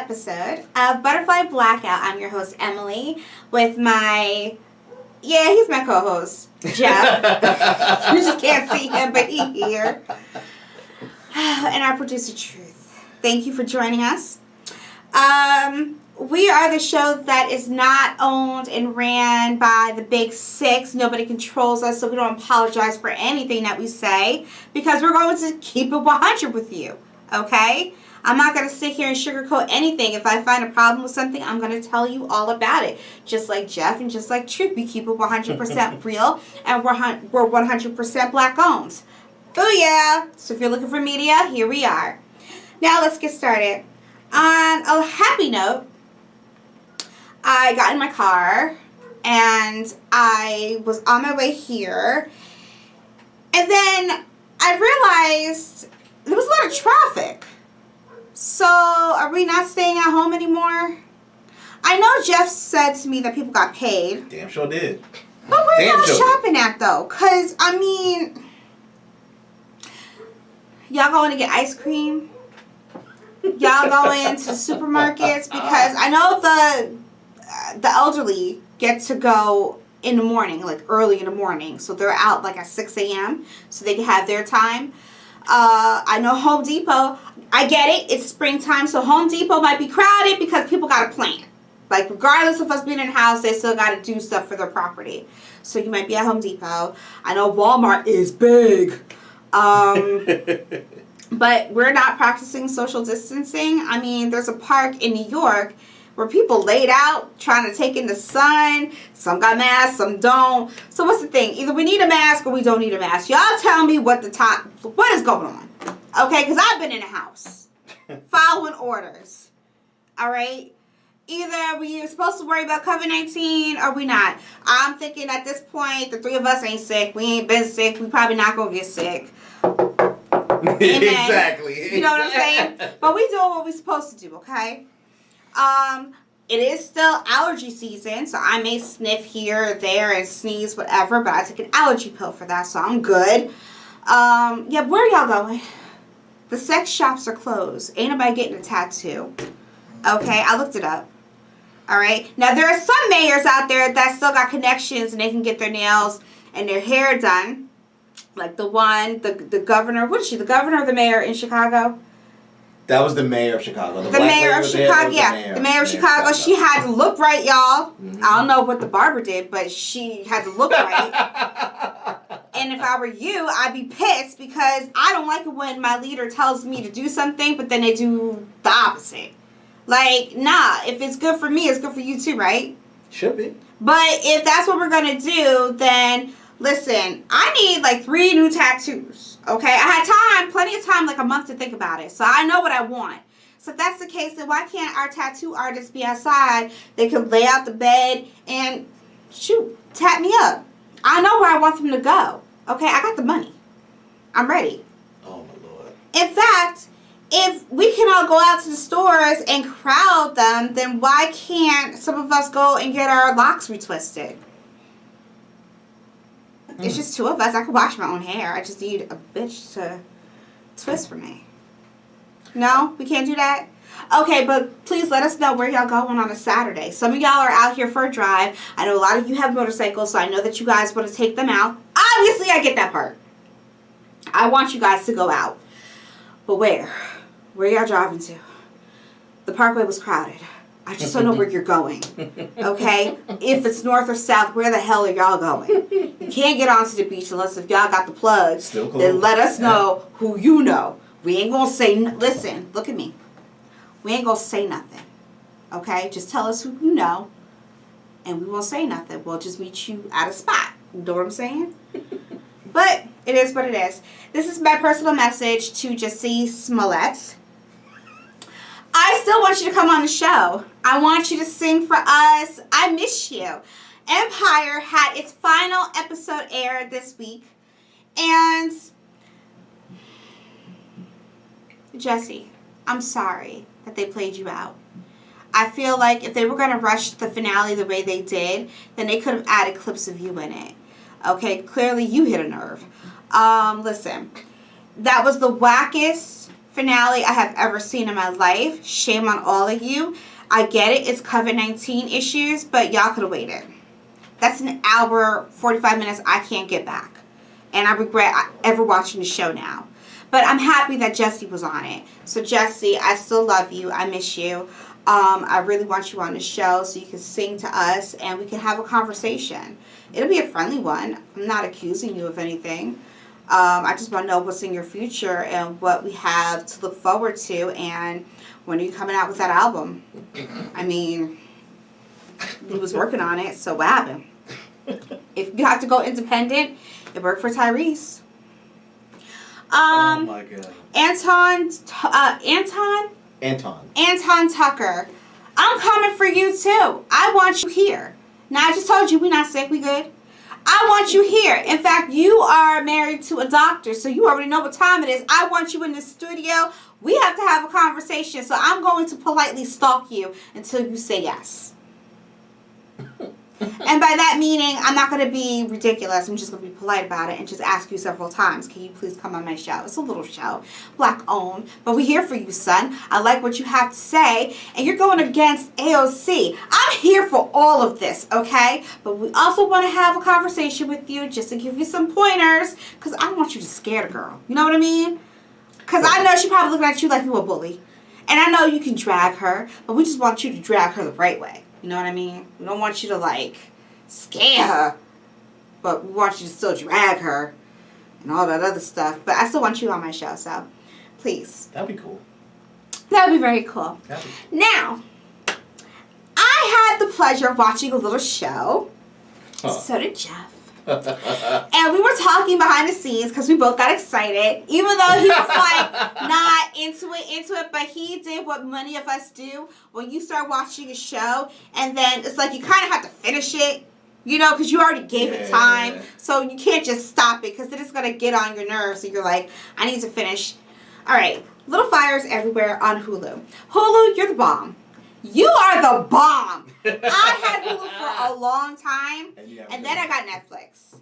episode of Butterfly Blackout. I'm your host, Emily, with my... Yeah, he's my co-host, Jeff. You just can't see him, but he's here. And our producer, Truth. Thank you for joining us. We are the show that is not owned and ran by the big six. Nobody controls us, so we don't apologize for anything that we say because we're going to keep it 100 with you, okay? I'm not going to sit here and sugarcoat anything. If I find a problem with something, I'm going to tell you all about it. Just like Jeff and just like Truth, we keep it 100% real, and we're 100% black owned. Booyah! So if you're looking for media, here we are. Now let's get started. On a happy note, I got in my car and I was on my way here, and then I realized there was a lot of traffic. So are we not staying at home anymore? I know Jeff said to me that people got paid. Damn sure did. But where y'all shopping at though? Because, I mean, y'all going to get ice cream? Y'all going to the supermarkets? Because I know the elderly get to go in the morning, like early in the morning. So they're out like at 6 a.m. so they can have their time. I know Home Depot, I get it, it's springtime, so Home Depot might be crowded because people got a plan. Like, regardless of us being in the house, they still got to do stuff for their property. So you might be at Home Depot. I know Walmart is big. But we're not practicing social distancing. I mean, there's a park in New York where people laid out trying to take in the sun. Some got masks, some don't. So what's the thing? Either we need a mask or we don't need a mask. Y'all tell me what is going on. Okay, because I've been in the house following orders. All right? Either we're supposed to worry about COVID-19 or we not. I'm thinking at this point, the three of us ain't sick. We ain't been sick. We probably not going to get sick. Amen. Exactly. You know what I'm saying? But we doing what we're supposed to do, okay? It is still allergy season, so I may sniff here or there and sneeze, whatever, but I took an allergy pill for that, so I'm good. Yeah, where y'all going? The sex shops are closed. Ain't nobody getting a tattoo. Okay, I looked it up. Alright? Now, there are some mayors out there that still got connections and they can get their nails and their hair done. Like the governor, what is she, the governor or the mayor in Chicago? That was the mayor of Chicago. The mayor of Chicago, yeah. The mayor of Chicago. She had to look right, y'all. Mm-hmm. I don't know what the barber did, but she had to look right. And if I were you, I'd be pissed because I don't like it when my leader tells me to do something, but then they do the opposite. Like, nah, if it's good for me, it's good for you too, right? Should be. But if that's what we're going to do, then... Listen, I need like 3 new tattoos, okay? I had time, plenty of time, like a month to think about it. So I know what I want. So if that's the case, then why can't our tattoo artists be outside? They could lay out the bed and, shoot, tap me up. I know where I want them to go, okay? I got the money. I'm ready. Oh, my Lord. In fact, if we can all go out to the stores and crowd them, then why can't some of us go and get our locks retwisted? It's just 2 of us. I could wash my own hair. I just need a bitch to twist for me. No? We can't do that? Okay, but please let us know where y'all going on a Saturday. Some of y'all are out here for a drive. I know a lot of you have motorcycles, so I know that you guys want to take them out. Obviously, I get that part. I want you guys to go out. But where? Where y'all driving to? The parkway was crowded. I just don't know where you're going, okay? If it's north or south, where the hell are y'all going? You can't get onto the beach unless if y'all got the plug. Still close. Then let us know who you know. We ain't going to say, listen, look at me. We ain't going to say nothing, okay? Just tell us who you know, and we won't say nothing. We'll just meet you at a spot. You know what I'm saying? But it is what it is. This is my personal message to Jussie Smollett. I still want you to come on the show. I want you to sing for us. I miss you. Empire had its final episode aired this week. And Jussie, I'm sorry that they played you out. I feel like if they were going to rush the finale the way they did, then they could have added clips of you in it. Okay, clearly you hit a nerve. Listen, that was the wackest finale I have ever seen in my life. Shame on all of you. I get it. It's COVID-19 issues, but y'all could have waited. That's an hour, 45 minutes I can't get back. And I regret ever watching the show now. But I'm happy that Jessie was on it. So Jessie, I still love you. I miss you. I really want you on the show so you can sing to us and we can have a conversation. It'll be a friendly one. I'm not accusing you of anything. I just want to know what's in your future and what we have to look forward to. And when are you coming out with that album? I mean, he was working on it, so what happened? If you have to go independent, it worked for Tyrese. Oh my God. Anton Tucker. I'm coming for you too. I want you here. Now I just told you we're not sick, we good. I want you here. In fact, you are married to a doctor, so you already know what time it is. I want you in the studio. We have to have a conversation, so I'm going to politely stalk you until you say yes. And by that meaning, I'm not going to be ridiculous. I'm just going to be polite about it and just ask you several times, can you please come on my show? It's a little show, Black owned, but we're here for you, son. I like what you have to say, and you're going against AOC. I'm here for all of this, okay? But we also want to have a conversation with you just to give you some pointers, because I don't want you to scare the girl. You know what I mean? Because I know she's probably looking at you like you a bully. And I know you can drag her, but we just want you to drag her the right way. You know what I mean? We don't want you to, like, scare her, but we want you to still drag her and all that other stuff. But I still want you on my show, so please. That'd be cool. That would be very cool. Now, I had the pleasure of watching a little show. So did Jeff. And we were talking behind the scenes because we both got excited, even though he was like not into it, but he did what many of us do when you start watching a show and then it's like you kind of have to finish it, you know, because you already gave it time, so you can't just stop it because then it's going to get on your nerves and you're like, I need to finish. All right, Little Fires Everywhere on Hulu. Hulu, you're the bomb. You are the bomb. I had Hulu for a long time, and then I got Netflix.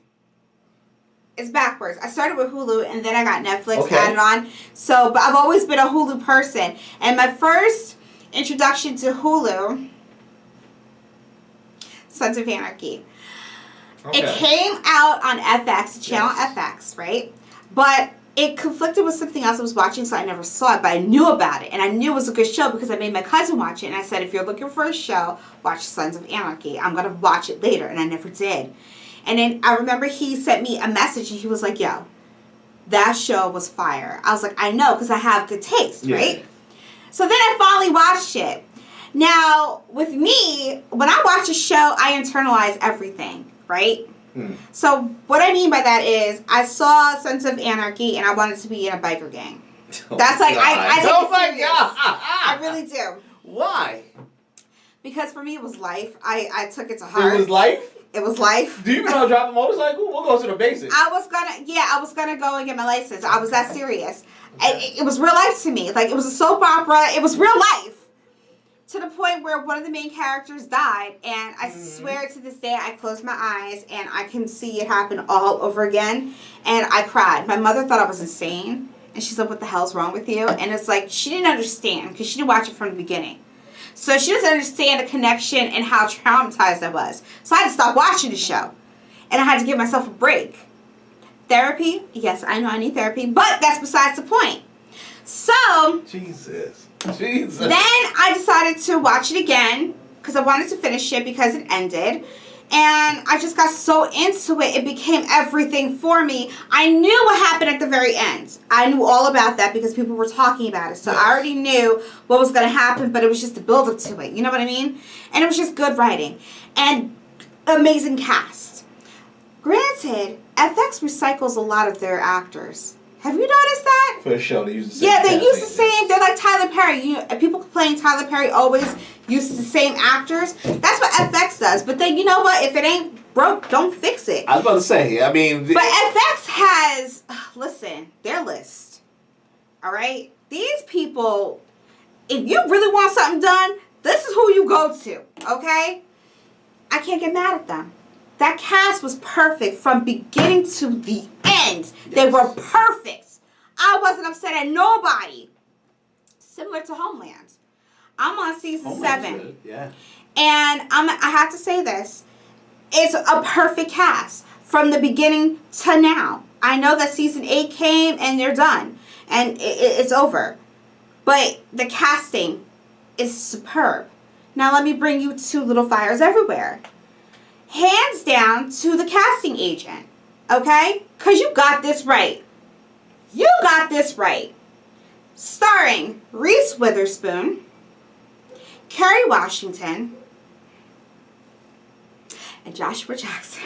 It's backwards. I started with Hulu, and then I got Netflix added on. So, but I've always been a Hulu person. And my first introduction to Hulu, Sons of Anarchy. Okay. It came out on FX, channel FX, right? But it conflicted with something else I was watching, so I never saw it, but I knew about it. And I knew it was a good show because I made my cousin watch it. And I said, if you're looking for a show, watch Sons of Anarchy. I'm going to watch it later. And I never did. And then I remember he sent me a message, and he was like, yo, that show was fire. I was like, I know, because I have good taste, right? So then I finally watched it. Now, with me, when I watch a show, I internalize everything, right? So what I mean by that is I saw Sons of Anarchy and I wanted to be in a biker gang. That's like I take it serious. I really do. Why? Because for me it was life. I took it to heart. It was life? It was life. Do you even know how to drive a motorcycle? We'll go to the basics. I was gonna go and get my license. I was that serious. It was real life to me. Like it was a soap opera. It was real life. To the point where one of the main characters died, and I swear to this day I close my eyes and I can see it happen all over again, and I cried. My mother thought I was insane, and she said, what the hell's wrong with you? And it's like, she didn't understand because she didn't watch it from the beginning. So she doesn't understand the connection and how traumatized I was. So I had to stop watching the show, and I had to give myself a break. Therapy? Yes, I know I need therapy, but that's besides the point. So Jesus. Then I decided to watch it again because I wanted to finish it because it ended. And I just got so into it, it became everything for me. I knew what happened at the very end. I knew all about that because people were talking about it. So I already knew what was going to happen, but it was just the build up to it. You know what I mean? And it was just good writing. And amazing cast. Granted, FX recycles a lot of their actors. Have you noticed that? For a show, they use the same. Yeah, they use the same. They're like Tyler Perry. You know, people complain Tyler Perry always uses the same actors. That's what FX does. But then, you know what? If it ain't broke, don't fix it. I was about to say, I mean. But FX has, listen, their list. All right? These people, if you really want something done, this is who you go to. Okay? I can't get mad at them. That cast was perfect from beginning to the end. Yes. They were perfect. I wasn't upset at nobody. similar to Homeland. I'm on season Homeland's 7. good, yeah. And I have to say this. It's a perfect cast from the beginning to now. I know that season 8 came and they're done. And it's over. But the casting is superb. Now let me bring you to Little Fires Everywhere. Hands down to the casting agent. Okay? Because you got this right. You got this right. Starring Reese Witherspoon, Kerry Washington, and Joshua Jackson.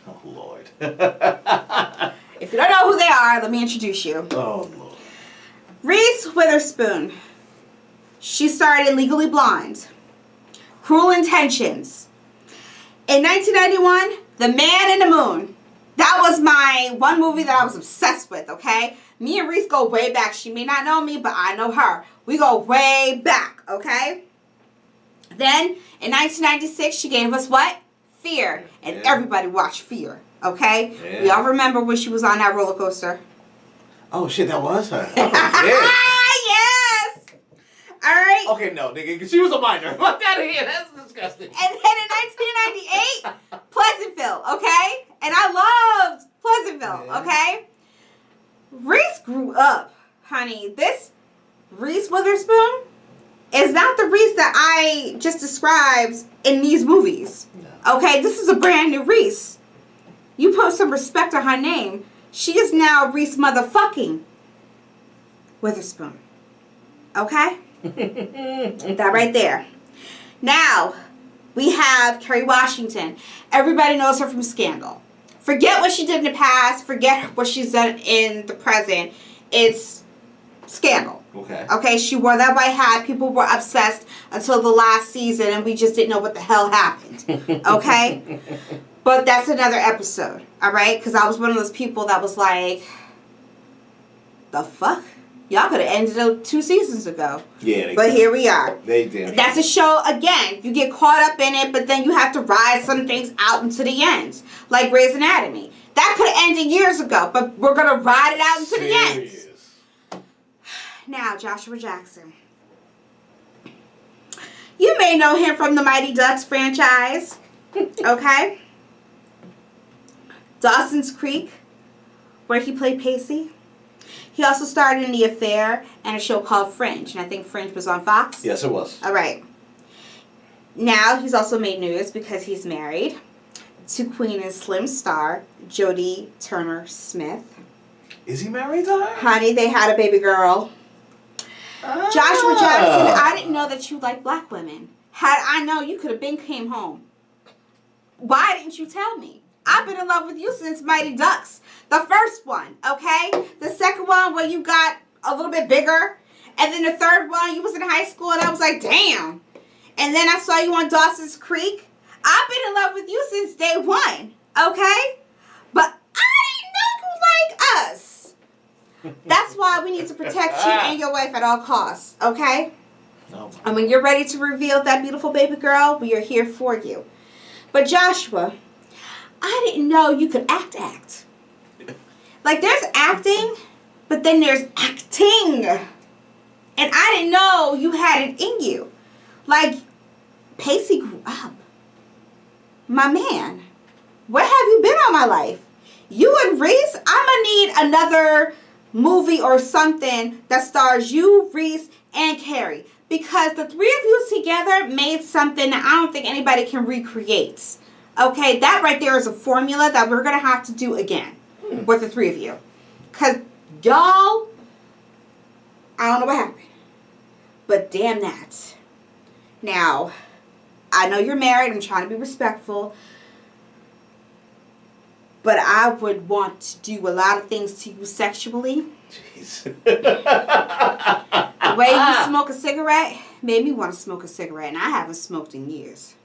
Oh, Lord. If you don't know who they are, let me introduce you. Oh, Lord. Reese Witherspoon. She starred in Legally Blonde, Cruel Intentions. In 1991, The Man in the Moon. That was my one movie that I was obsessed with, okay? Me and Reese go way back. She may not know me, but I know her. We go way back, okay? Then, in 1996, she gave us what? Fear. And everybody watched Fear, okay? Yeah. We all remember when she was on that roller coaster. Oh, shit, that was her. Oh, Yes! All right. okay, no, nigga, 'cause she was a minor. Fuck out of here. That's disgusting. And then in 1998, Pleasantville, okay? And I loved Pleasantville, Yeah. okay? Reese grew up, honey. This Reese Witherspoon is not the Reese that I just described in these movies. No. Okay, this is a brand new Reese. You put some respect on her name. She is now Reese motherfucking Witherspoon. Okay? That right there. Now, we have Kerry Washington. Everybody knows her from Scandal. Forget what she did in the past. Forget what she's done in the present. It's Scandal. Okay. Okay, she wore that white hat. People were obsessed until the last season, and we just didn't know what the hell happened. Okay? But that's another episode. All right? Because I was one of those people that was like, the fuck? Y'all could have ended it 2 seasons ago. Yeah, But here we are. They did. That's a show, again, you get caught up in it, but then you have to ride some things out into the ends. Like Grey's Anatomy. That could have ended years ago, but we're going to ride it out into the ends. Now, Joshua Jackson. You may know him from the Mighty Ducks franchise. Okay? Dawson's Creek, where he played Pacey. He also starred in The Affair and a show called Fringe. And I think Fringe was on Fox. Yes, it was. All right. Now he's also made news because he's married to Queen and Slim star Jodie Turner-Smith. Is he married to her? Honey, they had a baby girl. Joshua Jackson, I didn't know that you like black women. Had I known, you could have been came home. Why didn't you tell me? I've been in love with you since Mighty Ducks. The first one, okay? The second one where you got a little bit bigger. And then the third one, you was in high school and I was like, damn. And then I saw you on Dawson's Creek. I've been in love with you since day one, okay? But I didn't know you like us. That's why we need to protect you and your wife at all costs, okay? Oh. And when you're ready to reveal that beautiful baby girl, we are here for you. But Joshua, I didn't know you could act. Like, there's acting, but then there's acting. And I didn't know you had it in you. Like, Pacey grew up. My man, where have you been all my life? You and Reese, I'm going to need another movie or something that stars you, Reese, and Kerry. Because the three of you together made something that I don't think anybody can recreate. Okay, that right there is a formula that we're going to have to do again with the three of you. Because y'all, I don't know what happened. But damn that. Now, I know you're married. I'm trying to be respectful. But I would want to do a lot of things to you sexually. Jeez. The way you smoke a cigarette made me want to smoke a cigarette. And I haven't smoked in years.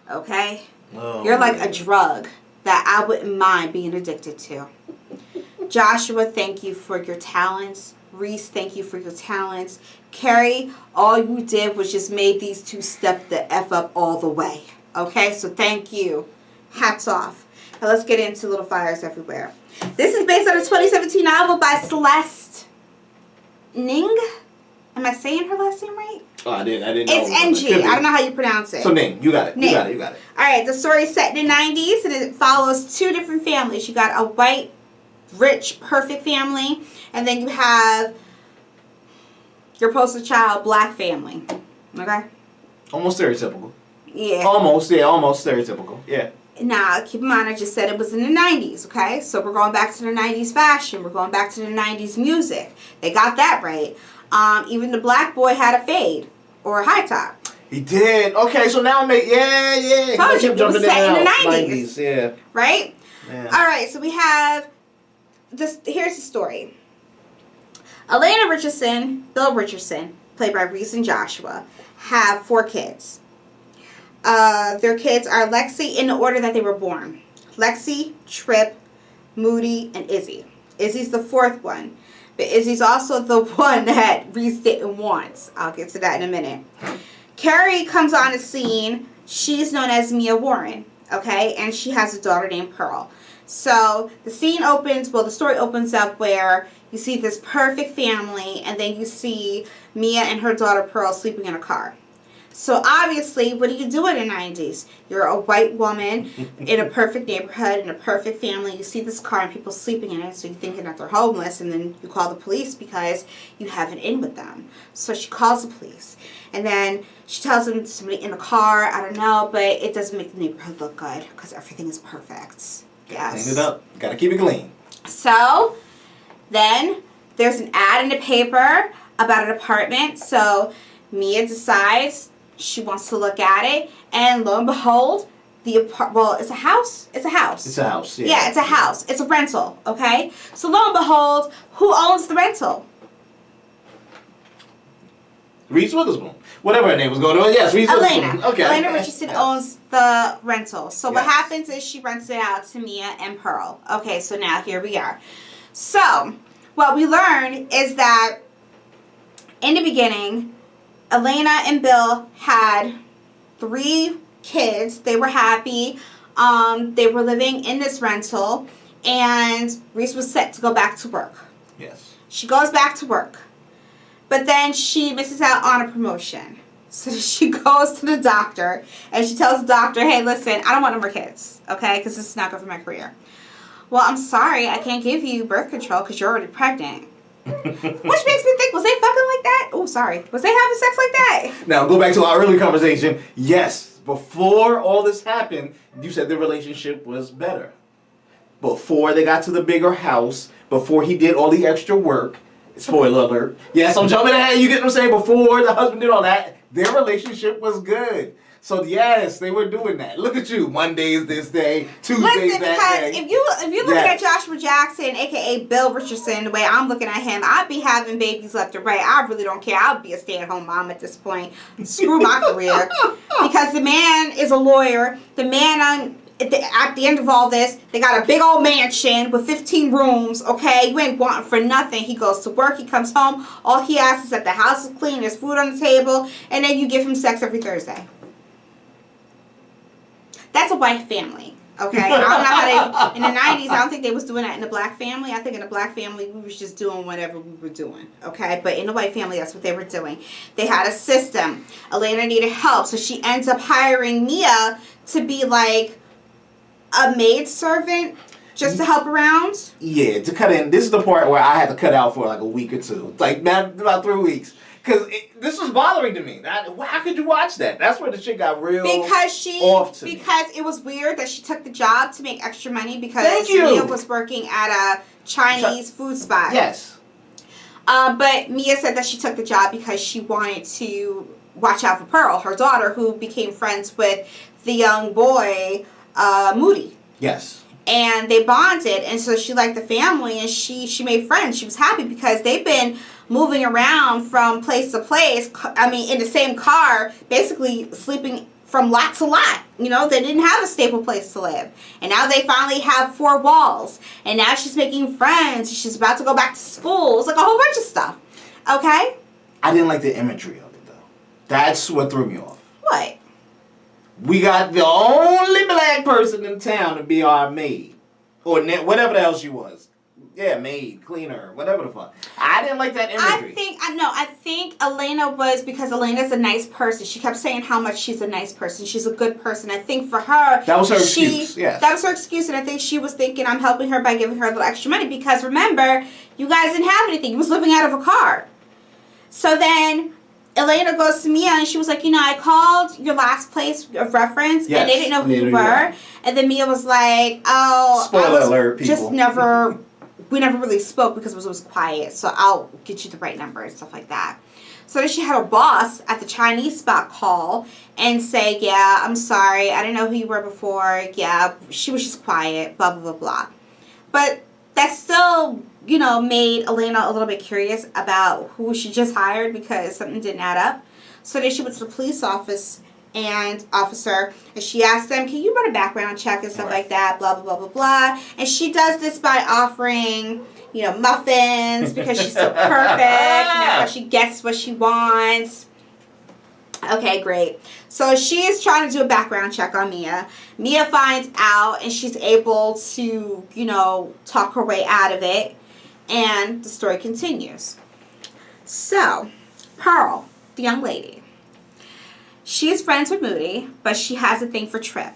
Okay? Oh, You're like a drug that I wouldn't mind being addicted to. Joshua, thank you for your talents. Reese, thank you for your talents. Kerry, all you did was just made these two step the F up all the way. Okay? So thank you. Hats off. Now let's get into Little Fires Everywhere. This is based on a 2017 novel by Celeste Ning. Am I saying saying her last name right? Oh, I didn't It's know. NG. I don't know how you pronounce it. So name. You got it. Name. You got it. All right, the story is set in the 90s, and it follows two different families. You got a white, rich, perfect family, and then you have your poster child, black family. Okay? Almost stereotypical. Yeah. Almost stereotypical. Yeah. Now, keep in mind, I just said it was in the 90s, okay? So we're going back to the 90s fashion. We're going back to the 90s music. They got that right. Even the black boy had a fade or a high top. He did. Okay, so now yeah. Told you, it was set in the 90s. Yeah. Right? Yeah. All right, so we have this. Here's the story. Elena Richardson, Bill Richardson, played by Reese and Joshua, have 4 kids. Their kids are Lexi in the order that they were born. Lexi, Trip, Moody, and Izzy. Izzy's the 4th one. But Izzy's also the one that Reese didn't want. I'll get to that in a minute. Carrie comes on the scene. She's known as Mia Warren, okay? And she has a daughter named Pearl. So the scene opens, the story opens up where you see this perfect family, and then you see Mia and her daughter Pearl sleeping in a car. So obviously, what do you do in the 90s? You're a white woman in a perfect neighborhood, in a perfect family. You see this car and people sleeping in it, so you're thinking that they're homeless, and then you call the police because you have an in with them. So she calls the police, and then she tells them somebody in the car, I don't know, but it doesn't make the neighborhood look good because everything is perfect. Yes. Clean it up. Gotta keep it clean. So then there's an ad in the paper about an apartment. So Mia decides she wants to look at it, and lo and behold, it's a house. It's a house. It's a house. Yeah. Yeah, it's a house. It's a rental. Okay. So lo and behold, who owns the rental? Reese Witherspoon. Whatever her name was going on. Yes, Reese Witherspoon. Okay. Elena Richardson owns the rental. So what Yes. happens is she rents it out to Mia and Pearl. Okay, so now here we are. So what we learn is that in the beginning, Elena and Bill had 3 kids. They were happy. They were living in this rental, and Reese was set to go back to work. Yes. She goes back to work. But then she misses out on a promotion. So she goes to the doctor, and she tells the doctor, hey, listen, I don't want no more kids, okay, because this is not good for my career. Well, I'm sorry, I can't give you birth control because you're already pregnant. Which makes me think, was they fucking like that? Oh, sorry. Was they having sex like that? Now, go back to our early conversation. Yes, before all this happened, you said the relationship was better. Before they got to the bigger house, before he did all the extra work, spoiler alert. Yes, I'm jumping ahead. You get what I'm saying? Before the husband did all that, their relationship was good. So yes, they were doing that. Look at you. Mondays this day, Tuesdays that day. If you look at Joshua Jackson, aka Bill Richardson, the way I'm looking at him, I'd be having babies left and right. I really don't care. I'll be a stay-at-home mom at this point. Screw my career, because the man is a lawyer. The man at the end of all this, they got a big old mansion with 15 rooms, okay? You ain't wanting for nothing. He goes to work, he comes home, all he asks is that the house is clean, there's food on the table, and then you give him sex every Thursday. That's a white family, okay? I don't know how they, in the 90s, I don't think they was doing that in the black family. I think in the black family, we was just doing whatever we were doing, okay? But in the white family, that's what they were doing. They had a system. Elena needed help, so she ends up hiring Mia to be like a maid servant just to help around. Yeah, to cut in. This is the part where I had to cut out for like a week or two. Like, about 3 weeks. Because this was bothering to me. How could you watch that? That's where the shit got real off to me. Because it was weird that she took the job to make extra money because Mia was working at a Chinese food spot. Yes. But Mia said that she took the job because she wanted to watch out for Pearl, her daughter, who became friends with the young boy, Moody. Yes. And they bonded, and so she liked the family, and she made friends. She was happy because they've been moving around from place to place. I mean, in the same car, basically sleeping from lot to lot. You know, they didn't have a stable place to live. And now they finally have 4 walls. And now she's making friends. She's about to go back to school. It's like a whole bunch of stuff. Okay? I didn't like the imagery of it, though. That's what threw me off. What? We got the only black person in town to be our maid. Or whatever the hell she was. maid, cleaner, whatever the fuck. I didn't like that imagery. I think Elena was, because Elena's a nice person. She kept saying how much she's a nice person. She's a good person. I think for her, that was her excuse. Yes, that was her excuse, and I think she was thinking, I'm helping her by giving her a little extra money, because remember, you guys didn't have anything. You was living out of a car. So then Elena goes to Mia and she was like, I called your last place of reference, and they didn't know who you were. And then Mia was like, spoiler alert, people. We never really spoke because it was quiet, so I'll get you the right number and stuff like that. So then she had her boss at the Chinese spot call and say, yeah, I'm sorry, I didn't know who you were before. Yeah, she was just quiet, blah, blah, blah, blah. But that still, made Elena a little bit curious about who she just hired, because something didn't add up. So then she went to the police officer, and she asked them, can you run a background check and stuff like that, blah, blah, blah, blah, blah. And she does this by offering, muffins, because she's so perfect, and that's how she gets what she wants. Okay, great. So she is trying to do a background check on Mia. Mia finds out, and she's able to, talk her way out of it. And the story continues. So, Pearl, the young lady, she is friends with Moody, but she has a thing for Trip.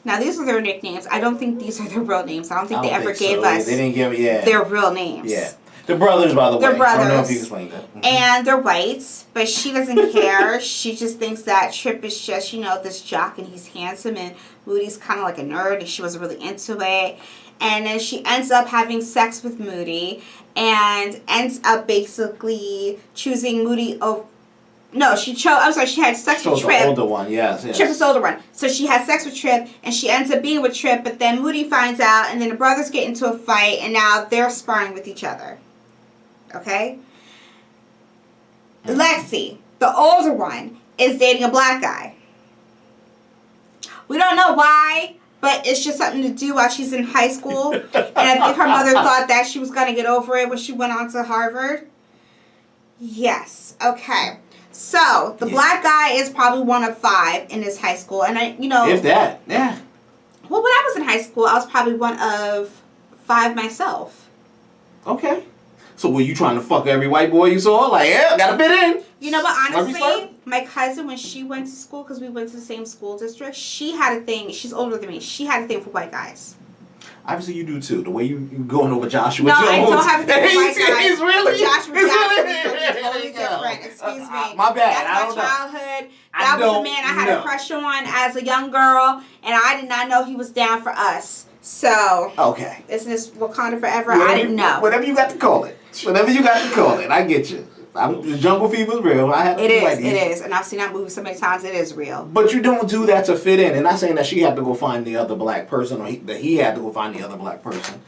Now, these are their nicknames. I don't think these are their real names. I don't think they ever gave us their real names. Yeah. They're brothers, by the way. They're brothers. I don't know if you explained that. Mm-hmm. And they're whites, but she doesn't care. She just thinks that Trip is just, this jock, and he's handsome, and Moody's kind of like a nerd, and she wasn't really into it. And then she ends up having sex with Moody, and ends up basically choosing Moody over... No, she had sex with Trip. The older one, yes. Trip is the older one. So she had sex with Trip, and she ends up being with Trip, but then Moody finds out, and then the brothers get into a fight, and now they're sparring with each other. Okay? Lexi, the older one, is dating a black guy. We don't know why, but it's just something to do while she's in high school. And I think her mother thought that she was going to get over it when she went on to Harvard. Yes. Okay. So, the black guy is probably one of 5 in this high school. And if that, yeah. Well, when I was in high school, I was probably one of 5 myself. Okay. So were you trying to fuck every white boy you saw? Like, yeah, gotta fit in. But honestly, my cousin, when she went to school, because we went to the same school district, she had a thing. She's older than me. She had a thing for white guys. Obviously, you do too. The way you going over Joshua Jones. No, I don't have a thing for white guys. He's really... Joshua Jones is something totally different. Excuse me. My bad. That's my childhood. That was a man I had a crush on as a young girl, and I did not know he was down for us. So... Okay. Isn't this Wakanda forever? I didn't know. Whatever you got to call it. I get you. The Jungle Fever is real. It is. And I've seen that movie so many times, it is real. But you don't do that to fit in. And not saying that she had to go find the other black person, or that he had to go find the other black person.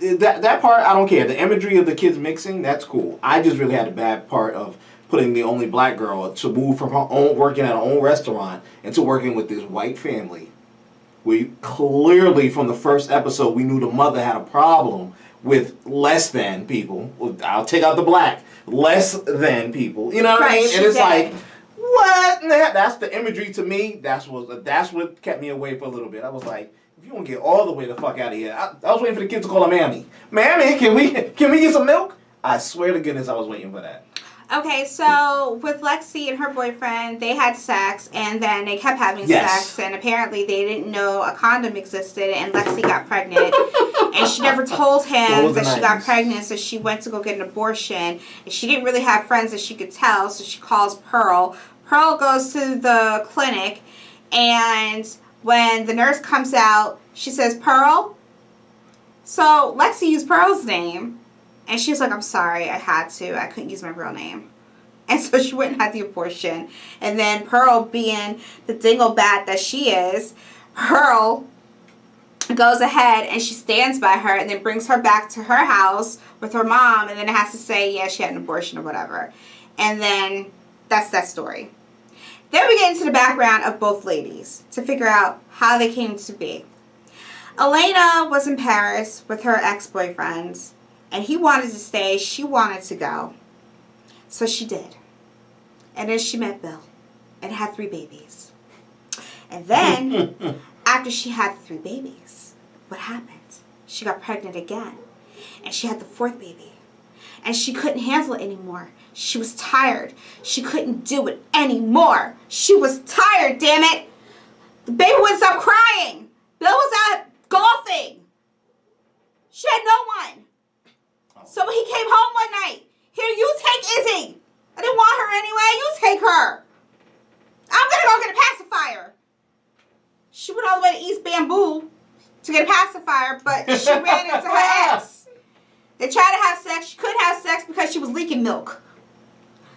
That part, I don't care. The imagery of the kids mixing, that's cool. I just really had a bad part of putting the only black girl to move from her own, working at her own restaurant, into working with this white family. We clearly, from the first episode, we knew the mother had a problem with less than people. I'll take out the black. Less than people. You know what I mean? And it's like, what? That's the imagery to me. That's what kept me away for a little bit. I was like, if you want to get all the way the fuck out of here. I was waiting for the kids to call her Mammy. Mammy, can we get some milk? I swear to goodness I was waiting for that. Okay, so with Lexi and her boyfriend, they had sex, and then they kept having sex, and apparently they didn't know a condom existed, and Lexi got pregnant, and she never told him that she got pregnant, so she went to go get an abortion, and she didn't really have friends that she could tell, so she calls Pearl. Pearl goes to the clinic, and when the nurse comes out, she says, Pearl? So Lexi used Pearl's name. And she was like, I'm sorry, I had to. I couldn't use my real name. And so she went and had the abortion. And then Pearl, being the dinglebat that she is, Pearl goes ahead and she stands by her and then brings her back to her house with her mom. And then it has to say, yeah, she had an abortion or whatever. And then that's that story. Then we get into the background of both ladies to figure out how they came to be. Elena was in Paris with her ex-boyfriend. And he wanted to stay. She wanted to go. So she did. And then she met Bill. And had 3 babies. And then, after she had 3 babies, what happened? She got pregnant again. And she had the fourth baby. And she couldn't handle it anymore. She was tired. She couldn't do it anymore. She was tired, damn it. The baby wouldn't stop crying. Bill was out golfing. She had no one. So when he came home one night, here, you take Izzy. I didn't want her anyway. You take her. I'm going to go get a pacifier. She went all the way to East Bamboo to get a pacifier, but she ran into her ex. They tried to have sex. She couldn't have sex because she was leaking milk.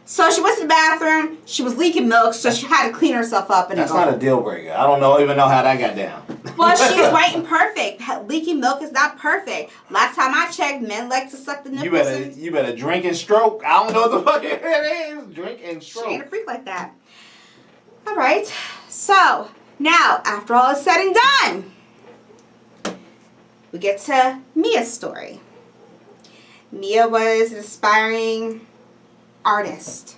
So she went to the bathroom. She was leaking milk, so she had to clean herself up. And that's not a deal breaker. I don't even know how that got down. Well, she's white and perfect. Leaking milk is not perfect. Last time I checked, men like to suck the nipples. You better drink and stroke. I don't know what the fuck it is. Drink and stroke. She ain't a freak like that. All right. So now, after all is said and done, we get to Mia's story. Mia was an aspiring artist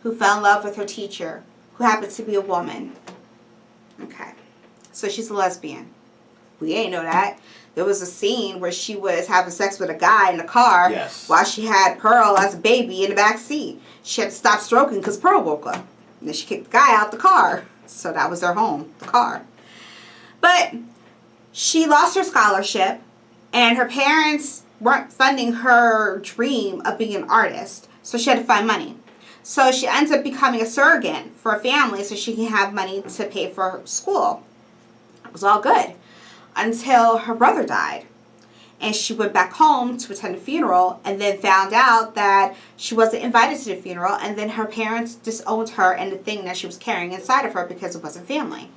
who fell in love with her teacher, who happened to be a woman. Okay. So she's a lesbian. We ain't know that. There was a scene where she was having sex with a guy in the car while she had Pearl as a baby in the back seat. She had to stop stroking because Pearl woke up. And then she kicked the guy out the car. So that was their home, the car. But she lost her scholarship, and her parents weren't funding her dream of being an artist. So she had to find money. So she ends up becoming a surrogate for a family so she can have money to pay for school. It was all good until her brother died. And she went back home to attend a funeral and then found out that she wasn't invited to the funeral. And then her parents disowned her and the thing that she was carrying inside of her because it wasn't family.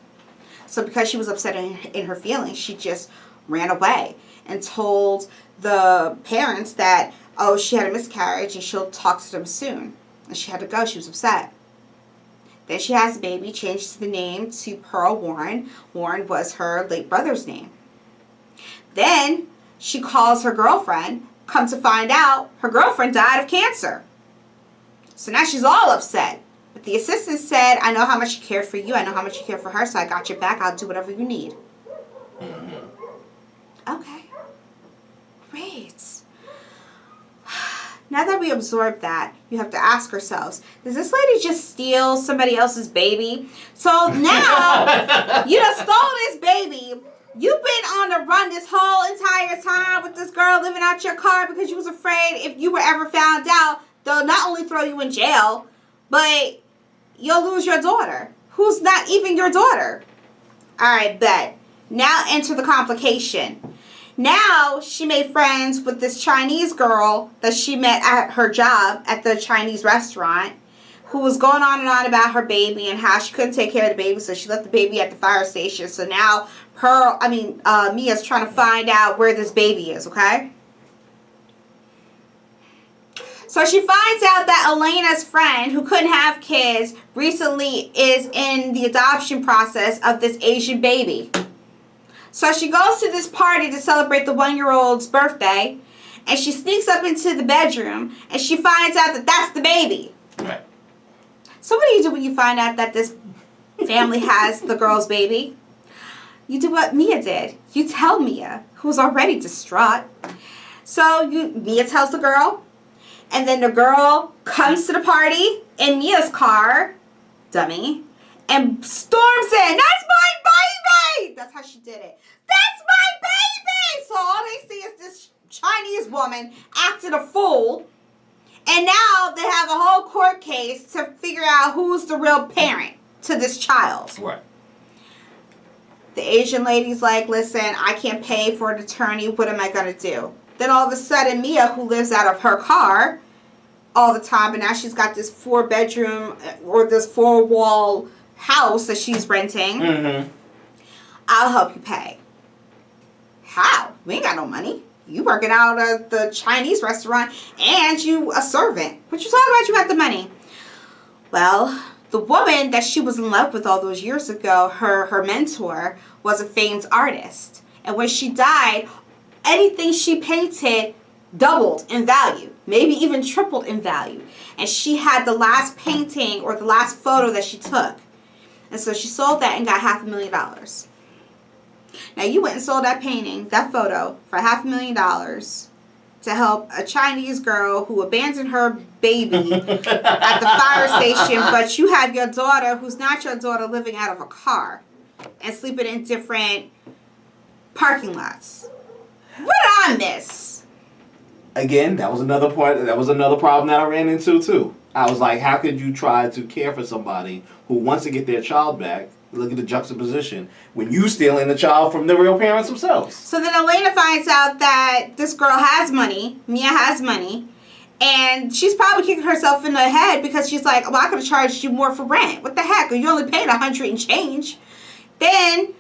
So because she was upset in her feelings, she just ran away and told the parents that, oh, she had a miscarriage and she'll talk to them soon. And she had to go. She was upset. Then she has a baby, changed the name to Pearl Warren. Warren was her late brother's name. Then she calls her girlfriend. Come to find out, her girlfriend died of cancer. So now she's all upset. But the assistant said, I know how much she cared for you. I know how much you care for her, so I got your back. I'll do whatever you need. Okay. Great. Now that we absorb that, you have to ask ourselves, does this lady just steal somebody else's baby? So now, you done stole this baby. You've been on the run this whole entire time with this girl living out your car because you was afraid if you were ever found out, they'll not only throw you in jail, but you'll lose your daughter, who's not even your daughter. All right, bet. Now enter the complication. Now she made friends with this Chinese girl that she met at her job at the Chinese restaurant, who was going on and on about her baby and how she couldn't take care of the baby, so she left the baby at the fire station. So now Mia's trying to find out where this baby is, okay? So she finds out that Elena's friend, who couldn't have kids, recently is in the adoption process of this Asian baby. So she goes to this party to celebrate the 1-year-old's birthday, and she sneaks up into the bedroom, and she finds out that that's the baby. Right. So what do you do when you find out that this family has the girl's baby? You do what Mia did. You tell Mia, who's already distraught. So Mia tells the girl, and then the girl comes to the party in Mia's car, dummy, and storms in. That's my baby! That's how she did it. That's my baby! So all they see is this Chinese woman acting a fool. And now they have a whole court case to figure out who's the real parent to this child. Right. The Asian lady's like, listen, I can't pay for an attorney. What am I going to do? Then all of a sudden, Mia, who lives out of her car all the time, and now she's got this 4-bedroom or this 4-wall house that she's renting. Mm-hmm. I'll help you pay. How? We ain't got no money. You working out at the Chinese restaurant and you a servant. What you talking about? You got the money. Well, the woman that she was in love with all those years ago, her mentor, was a famed artist. And when she died, anything she painted doubled in value, maybe even tripled in value. And she had the last painting or the last photo that she took. And so she sold that and got $500,000. Now you went and sold that painting, that photo, for $500,000 to help a Chinese girl who abandoned her baby at the fire station, but you have your daughter who's not your daughter living out of a car and sleeping in different parking lots. What did I miss? Again, that was another problem that I ran into too. I was like, how could you try to care for somebody who wants to get their child back? Look at the juxtaposition when you stealing the child from the real parents themselves. So then Elena finds out that this girl has money, Mia has money, and she's probably kicking herself in the head because she's like, well, I could have charged you more for rent. What the heck? You only paid $100 and change. Then,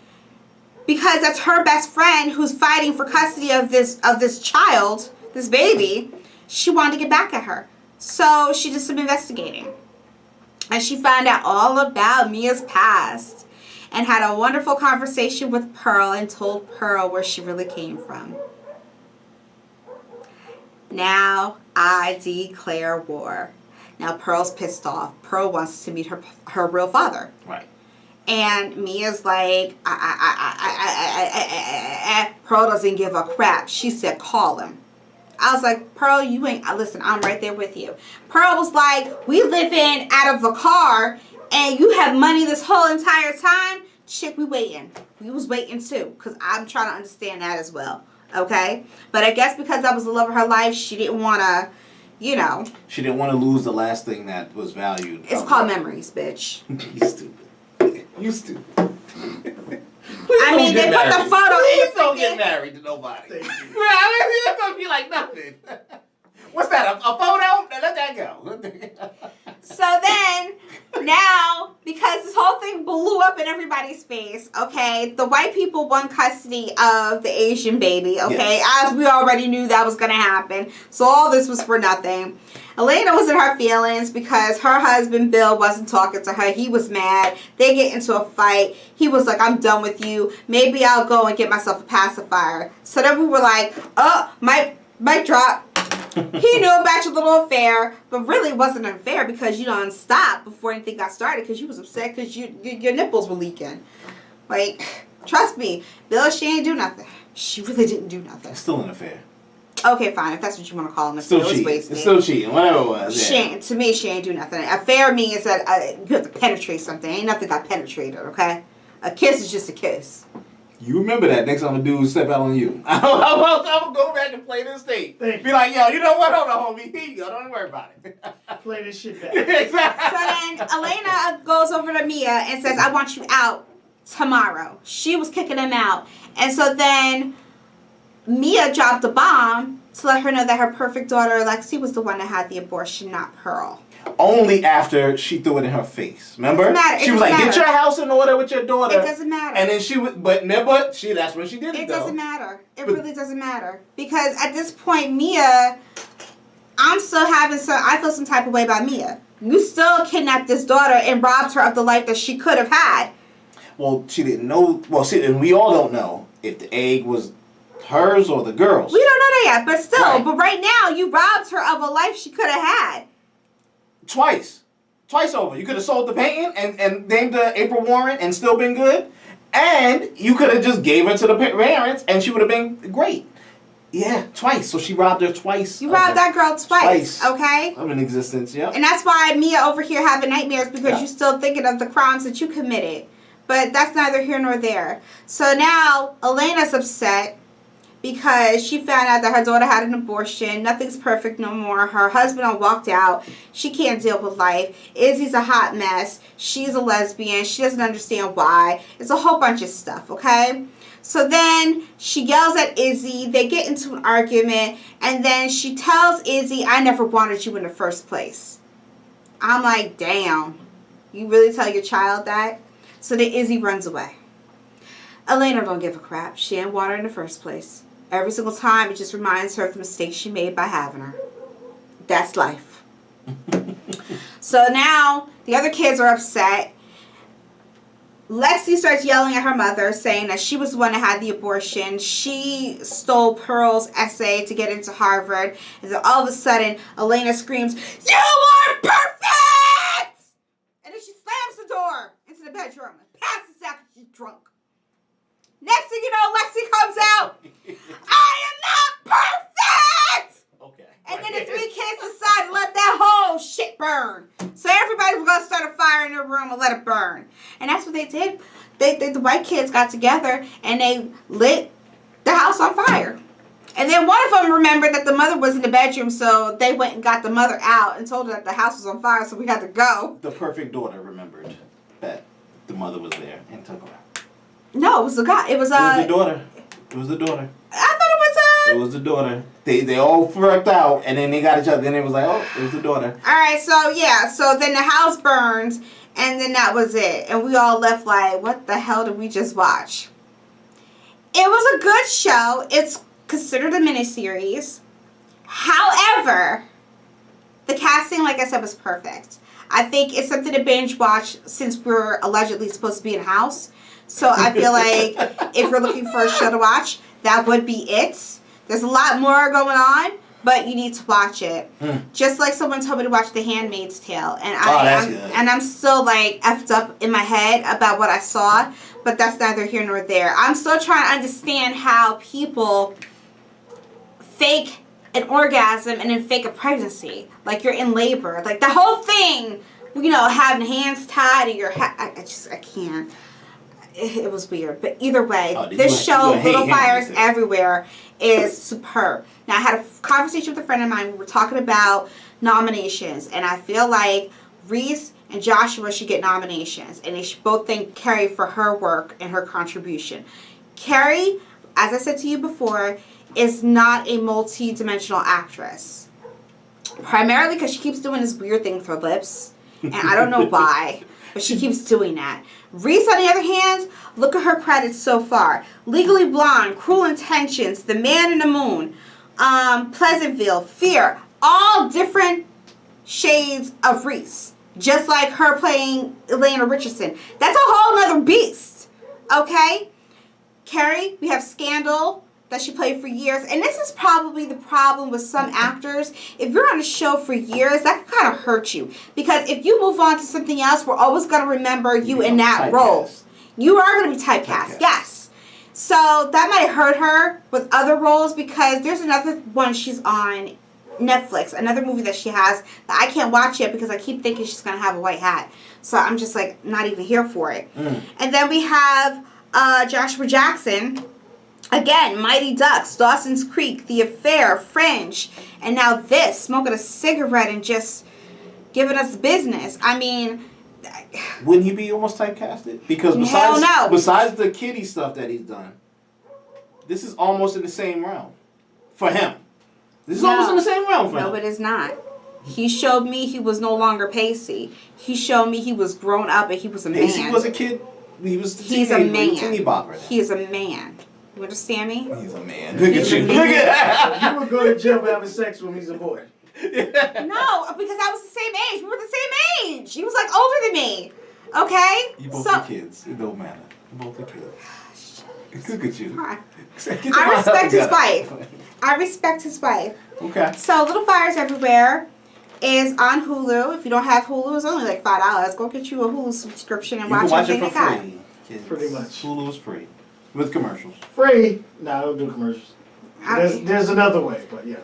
because that's her best friend who's fighting for custody of this child, this baby, she wanted to get back at her. So she did some investigating. And she found out all about Mia's past and had a wonderful conversation with Pearl and told Pearl where she really came from. Now I declare war. Now Pearl's pissed off. Pearl wants to meet her real father. Right. And Mia's like, Pearl doesn't give a crap. She said, call him. I was like, Pearl, you ain't, listen, I'm right there with you. Pearl was like, we living out of a car and you have money this whole entire time? Chick, we waiting. We was waiting too, because I'm trying to understand that as well. Okay? But I guess because that was the love of her life, she didn't want to, you know. She didn't want to lose the last thing that was valued. It's called memories, bitch. You stupid. You stupid. I mean, they put the photo. Please don't get married to nobody. Thank you. It's gonna be like nothing. What's that? A photo? Let that go. So then, now, because this whole thing blew up in everybody's face, okay, the white people won custody of the Asian baby, okay, yes. As we already knew that was going to happen. So all this was for nothing. Elena was in her feelings because her husband, Bill, wasn't talking to her. He was mad. They get into a fight. He was like, I'm done with you. Maybe I'll go and get myself a pacifier. So then we were like, oh, mic drop. He knew about your little affair, but really it wasn't an affair because you done stopped before anything got started because you was upset because your nipples were leaking. Like, trust me, Bill, she ain't do nothing. She really didn't do nothing. It's still an affair. Okay, fine. If that's what you want to call him. Still cheating. It's still cheating. Whatever it was. Yeah. To me, she ain't do nothing. Affair means that you have to penetrate something. Ain't nothing got penetrated, okay? A kiss is just a kiss. You remember that next time a dude step out on you. I'm going to go back and play this tape. Be like, yo, you know what? Hold on, homie. Here you go. Don't worry about it. Play this shit back. Exactly. So then Elena goes over to Mia and says, I want you out tomorrow. She was kicking him out. And so then Mia dropped a bomb to let her know that her perfect daughter, Alexi, was the one that had the abortion, not Pearl. Only after she threw it in her face. Remember? It doesn't matter. She was like, get your house in order with your daughter. It doesn't matter. And then that's when she did it. It doesn't matter. It really doesn't matter. Because at this point, Mia, I feel some type of way about Mia. You still kidnapped this daughter and robbed her of the life that she could have had. Well, she didn't know. Well, see, and we all don't know if the egg was hers or the girl's. We don't know that yet, but still. Right. But right now, you robbed her of a life she could have had. Twice over. You could have sold the painting and named her April Warren and still been good. And you could have just gave her to the parents and she would have been great. Yeah, twice. So she robbed her twice. You robbed that girl twice. Okay? Of an existence, yeah. And that's why Mia over here having nightmares because you're still thinking of the crimes that you committed. But that's neither here nor there. So now Elena's upset because she found out that her daughter had an abortion. Nothing's perfect no more. Her husband walked out. She can't deal with life. Izzy's a hot mess. She's a lesbian. She doesn't understand why. It's a whole bunch of stuff, okay? So then she yells at Izzy. They get into an argument. And then she tells Izzy, I never wanted you in the first place. I'm like, damn. You really tell your child that? So then Izzy runs away. Elena don't give a crap. She didn't want her in the first place. Every single time, it just reminds her of the mistakes she made by having her. That's life. So now, the other kids are upset. Lexi starts yelling at her mother, saying that she was the one that had the abortion. She stole Pearl's essay to get into Harvard. And then all of a sudden, Elena screams, you are perfect! And then she slams the door into the bedroom and passes out because she's drunk. Next thing you know, Lexi comes out. I am not perfect! kids were gonna start a fire in their room and let it burn. And that's what they did. The white kids got together and they lit the house on fire. And then one of them remembered that the mother was in the bedroom, so they went and got the mother out and told her that the house was on fire, so we had to go. The perfect daughter remembered that the mother was there and took her out. No, it was the guy. It was the daughter. It was the daughter. I thought it was It was the daughter. They all freaked out, and then they got each other. Then it was like, oh, it was the daughter. All right, so yeah, so then the house burned, and then that was it, and we all left like, what the hell did we just watch? It was a good show. It's considered a miniseries. However, the casting, like I said, was perfect. I think it's something to binge watch since we're allegedly supposed to be in a house. So I feel like if you're looking for a show to watch, that would be it. There's a lot more going on, but you need to watch it. Just like someone told me to watch The Handmaid's Tale, and I'm still like effed up in my head about what I saw, but that's neither here nor there. I'm still trying to understand how people fake an orgasm and then fake a pregnancy, like you're in labor, like the whole thing. You know, having hands tied and your I can't. It was weird, but either way, this show, Little Fires Everywhere, is superb. Now, I had a conversation with a friend of mine. We were talking about nominations, and I feel like Reese and Joshua should get nominations, and they should both thank Carrie for her work and her contribution. Carrie, as I said to you before, is not a multi-dimensional actress, primarily because she keeps doing this weird thing with her lips, and I don't know why, but she keeps doing that. Reese, on the other hand, look at her credits so far. Legally Blonde, Cruel Intentions, The Man in the Moon, Pleasantville, Fear, all different shades of Reese. Just like her playing Elena Richardson. That's a whole nother beast. Okay? Carrie, we have Scandal that she played for years. And this is probably the problem with some actors. If you're on a show for years, that can kind of hurt you. Because if you move on to something else, we're always going to remember you in that role. You are going to be typecast, yes. So that might hurt her with other roles, because there's another one she's on Netflix, another movie that she has that I can't watch yet because I keep thinking she's going to have a white hat. So I'm just like not even here for it. And then we have Joshua Jackson. Again, Mighty Ducks, Dawson's Creek, The Affair, Fringe, and now this, smoking a cigarette and just giving us business. I mean, wouldn't he be almost typecasted? Because besides the kiddie stuff that he's done, this is almost in the same realm for him. This is almost in the same realm for him. No, it is not. He showed me he was no longer Pacey. He showed me he was grown up and he was a man. Pacey was a kid. He's a man. He is a man. You understand me? He's a man. Look at you. Look at you would go to jail for having sex when he's a boy. No, because I was the same age. We were the same age. He was like older than me. Okay? You both are kids. It don't matter. You both are kids. Look at you. I respect his wife. I respect his wife. Okay. So Little Fires Everywhere is on Hulu. If you don't have Hulu, it's only like $5. Go get you a Hulu subscription and watch everything they got. Pretty much. Hulu is free. With commercials. Free? No, I don't do commercials. There's another way, but yeah.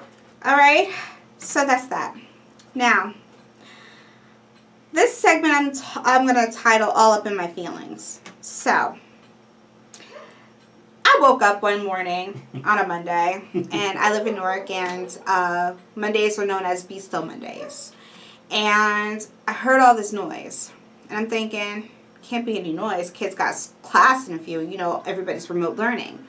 All right. So that's that. Now, this segment I'm going to title All Up in My Feelings. So, I woke up one morning on a Monday, and I live in Newark, and Mondays are known as Be Still Mondays. And I heard all this noise, and I'm thinking, can't be any noise. Kids got class in a few. You know, everybody's remote learning.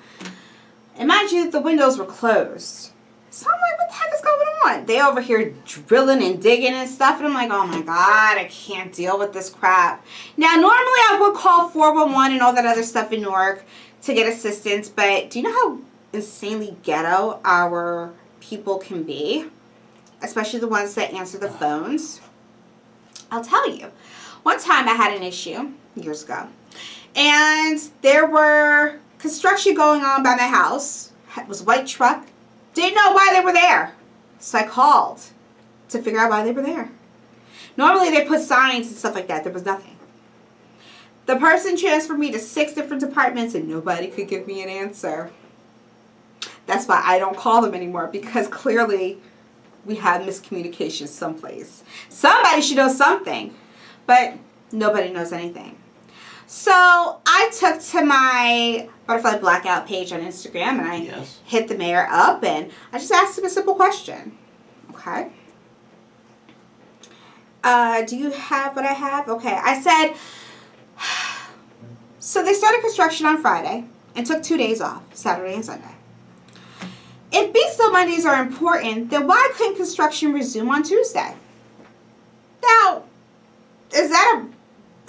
And mind you, the windows were closed. So I'm like, what the heck is going on? They over here drilling and digging and stuff. And I'm like, oh my God, I can't deal with this crap. Now, normally I would call 411 and all that other stuff in Newark to get assistance. But do you know how insanely ghetto our people can be? Especially the ones that answer the phones. I'll tell you. One time I had an issue years ago, and there were construction going on by my house. It was a white truck. Didn't know why they were there, so I called to figure out why they were there. Normally they put signs and stuff like that. There was nothing. The person transferred me to 6 different departments, and nobody could give me an answer. That's why I don't call them anymore, because clearly we have miscommunication someplace. Somebody should know something. but nobody knows anything. So I took to my Butterfly Blackout page on Instagram and I hit the mayor up and I just asked him a simple question. Okay. Do you have what I have? Okay. I said, so they started construction on Friday and took 2 days off, Saturday and Sunday. If Be Still Mondays are important, then why couldn't construction resume on Tuesday? Now, is that a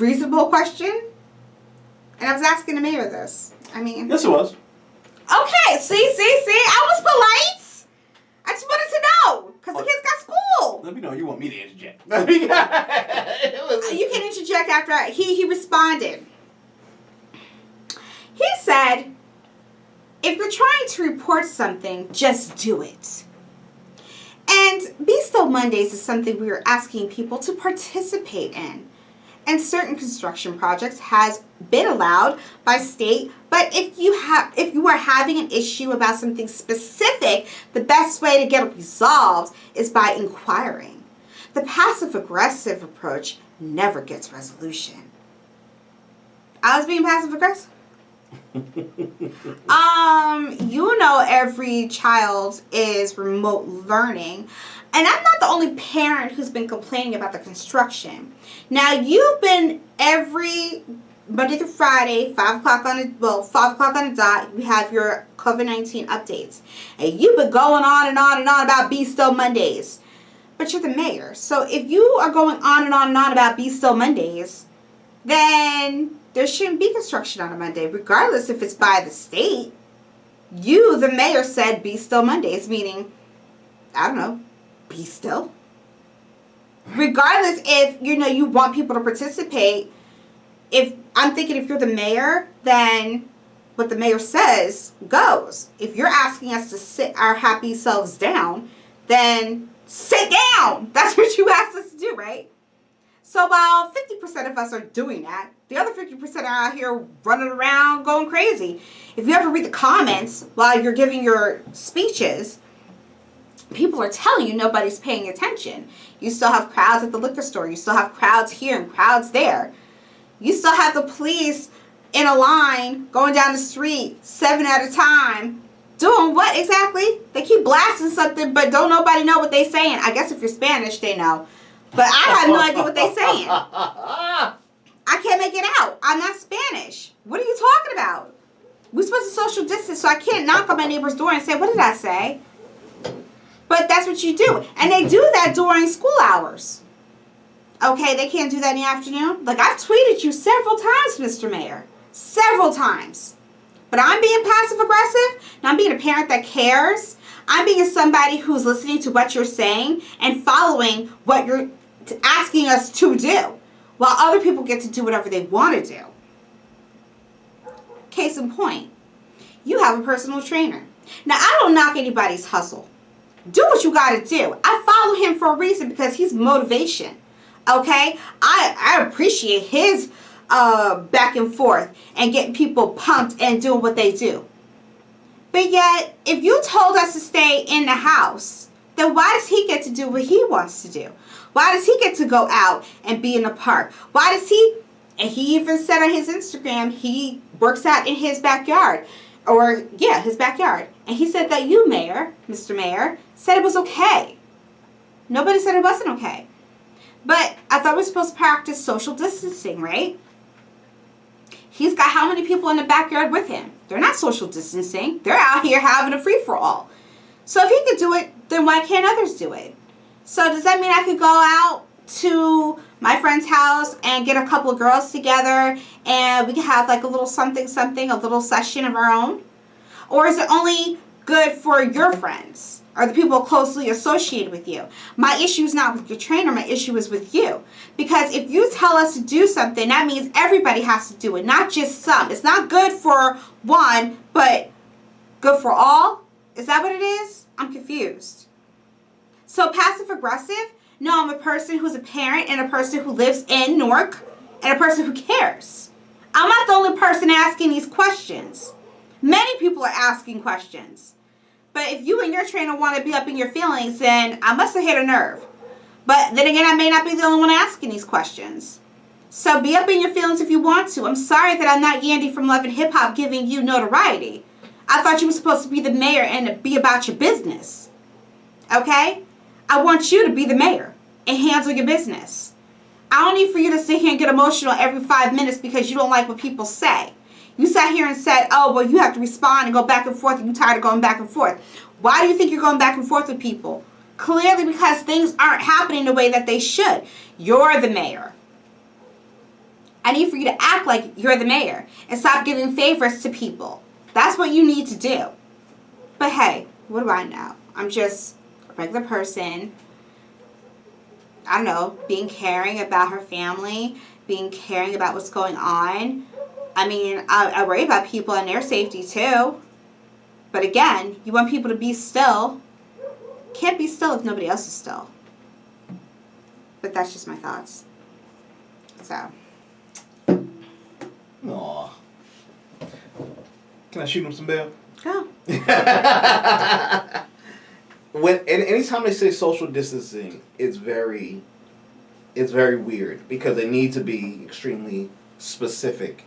reasonable question? And I was asking the mayor this. I mean... Yes, it was. Okay, see? I was polite. I just wanted to know. Because the kids got school. Let me know. You want me to interject. You can interject after he responded. He said, if you're trying to report something, just do it. And Be Still Mondays is something we are asking people to participate in. And certain construction projects has been allowed by state, but if you are having an issue about something specific, the best way to get it resolved is by inquiring. The passive-aggressive approach never gets resolution. I was being passive-aggressive? You know every child is remote learning. And I'm not the only parent who's been complaining about the construction. Now, you've been every Monday through Friday, 5 o'clock on the dot, we have your COVID-19 updates. And you've been going on and on and on about Be Still Mondays. But you're the mayor. So if you are going on and on and on about Be Still Mondays, then there shouldn't be construction on a Monday, regardless if it's by the state. You, the mayor, said Be Still Mondays, meaning, I don't know, be still. Regardless if, you want people to participate, I'm thinking if you're the mayor, then what the mayor says goes. If you're asking us to sit our happy selves down, then sit down. That's what you asked us to do, right? So while 50% of us are doing that, the other 50% are out here running around going crazy. If you ever read the comments while you're giving your speeches, people are telling you nobody's paying attention. You still have crowds at the liquor store. You still have crowds here and crowds there. You still have the police in a line going down the street 7 at a time. Doing what exactly? They keep blasting something, but don't nobody know what they're saying. I guess if you're Spanish, they know. But I have no idea what they're saying. I can't make it out. I'm not Spanish. What are you talking about? We're supposed to social distance, so I can't knock on my neighbor's door and say, what did I say? But that's what you do. And they do that during school hours. Okay, they can't do that in the afternoon. Like, I've tweeted you several times, Mr. Mayor. Several times. But I'm being passive-aggressive. And I'm being a parent that cares. I'm being somebody who's listening to what you're saying and following what you're asking us to do. While other people get to do whatever they want to do. Case in point. You have a personal trainer. Now, I don't knock anybody's hustle. Do what you got to do. I follow him for a reason because he's motivation. Okay? I appreciate his back and forth and getting people pumped and doing what they do. But yet, if you told us to stay in the house, then why does he get to do what he wants to do? Why does he get to go out and be in the park? Why does he, and he even said on his Instagram, he works out in his backyard. His backyard. And he said that you, Mayor, Mr. Mayor, said it was okay. Nobody said it wasn't okay. But I thought we were supposed to practice social distancing, right? He's got how many people in the backyard with him? They're not social distancing. They're out here having a free-for-all. So if he could do it, then why can't others do it? So does that mean I could go out to my friend's house and get a couple of girls together and we can have like a little something, a little session of our own? Or is it only good for your friends or the people closely associated with you? My issue is not with your trainer. My issue is with you. Because if you tell us to do something, that means everybody has to do it, not just some. It's not good for one, but good for all? Is that what it is? I'm confused. So passive-aggressive? No, I'm a person who's a parent and a person who lives in Newark and a person who cares. I'm not the only person asking these questions. Many people are asking questions. But if you and your trainer want to be up in your feelings, then I must have hit a nerve. But then again, I may not be the only one asking these questions. So be up in your feelings if you want to. I'm sorry that I'm not Yandy from Love and Hip Hop giving you notoriety. I thought you were supposed to be the mayor and be about your business. Okay? I want you to be the mayor and handle your business. I don't need for you to sit here and get emotional every 5 minutes because you don't like what people say. You sat here and said, oh, well, you have to respond and go back and forth, and you're tired of going back and forth. Why do you think you're going back and forth with people? Clearly because things aren't happening the way that they should. You're the mayor. I need for you to act like you're the mayor and stop giving favors to people. That's what you need to do. But hey, what do I know? I'm just a regular person. I don't know, being caring about her family, being caring about what's going on. I mean, I worry about people and their safety too. But again, you want people to be still. Can't be still if nobody else is still. But that's just my thoughts. So. Aw. Can I shoot him some bail? Go. Anytime they say social distancing, it's very weird because they need to be extremely specific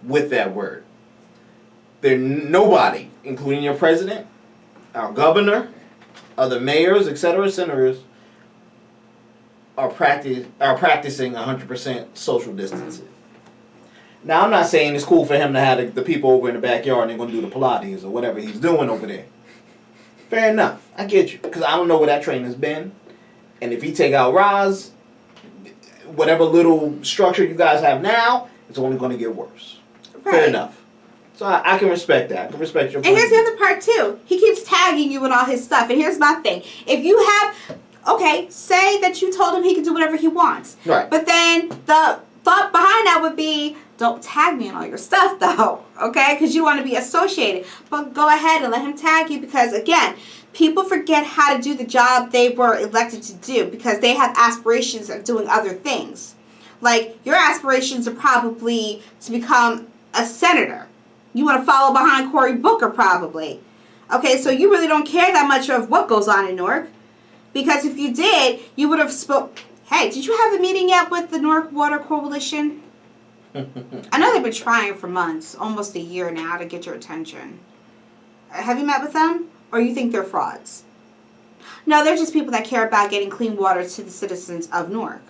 with that word. Nobody, including your president, our governor, other mayors, etc., senators, are practicing 100% social distancing. Now, I'm not saying it's cool for him to have the people over in the backyard and they're going to do the Pilates or whatever he's doing over there. Fair enough. I get you. Because I don't know where that train has been. And if he take out Roz, whatever little structure you guys have now, it's only going to get worse. Right. Fair enough. So I can respect that. I can respect your point. And here's the other part, too. He keeps tagging you with all his stuff. And here's my thing. If you have... Okay, say that you told him he can do whatever he wants. Right. But then the thought behind that would be, don't tag me in all your stuff, though. Okay? Because you want to be associated. But go ahead and let him tag you because, again, people forget how to do the job they were elected to do because they have aspirations of doing other things. Like, your aspirations are probably to become a senator. You want to follow behind Cory Booker, probably. Okay, so you really don't care that much of what goes on in Newark. Because if you did, you would have spoke. Hey, did you have a meeting yet with the Newark Water Coalition? I know they've been trying for months, almost a year now, to get your attention. Have you met with them? Or you think they're frauds? No, they're just people that care about getting clean water to the citizens of Newark.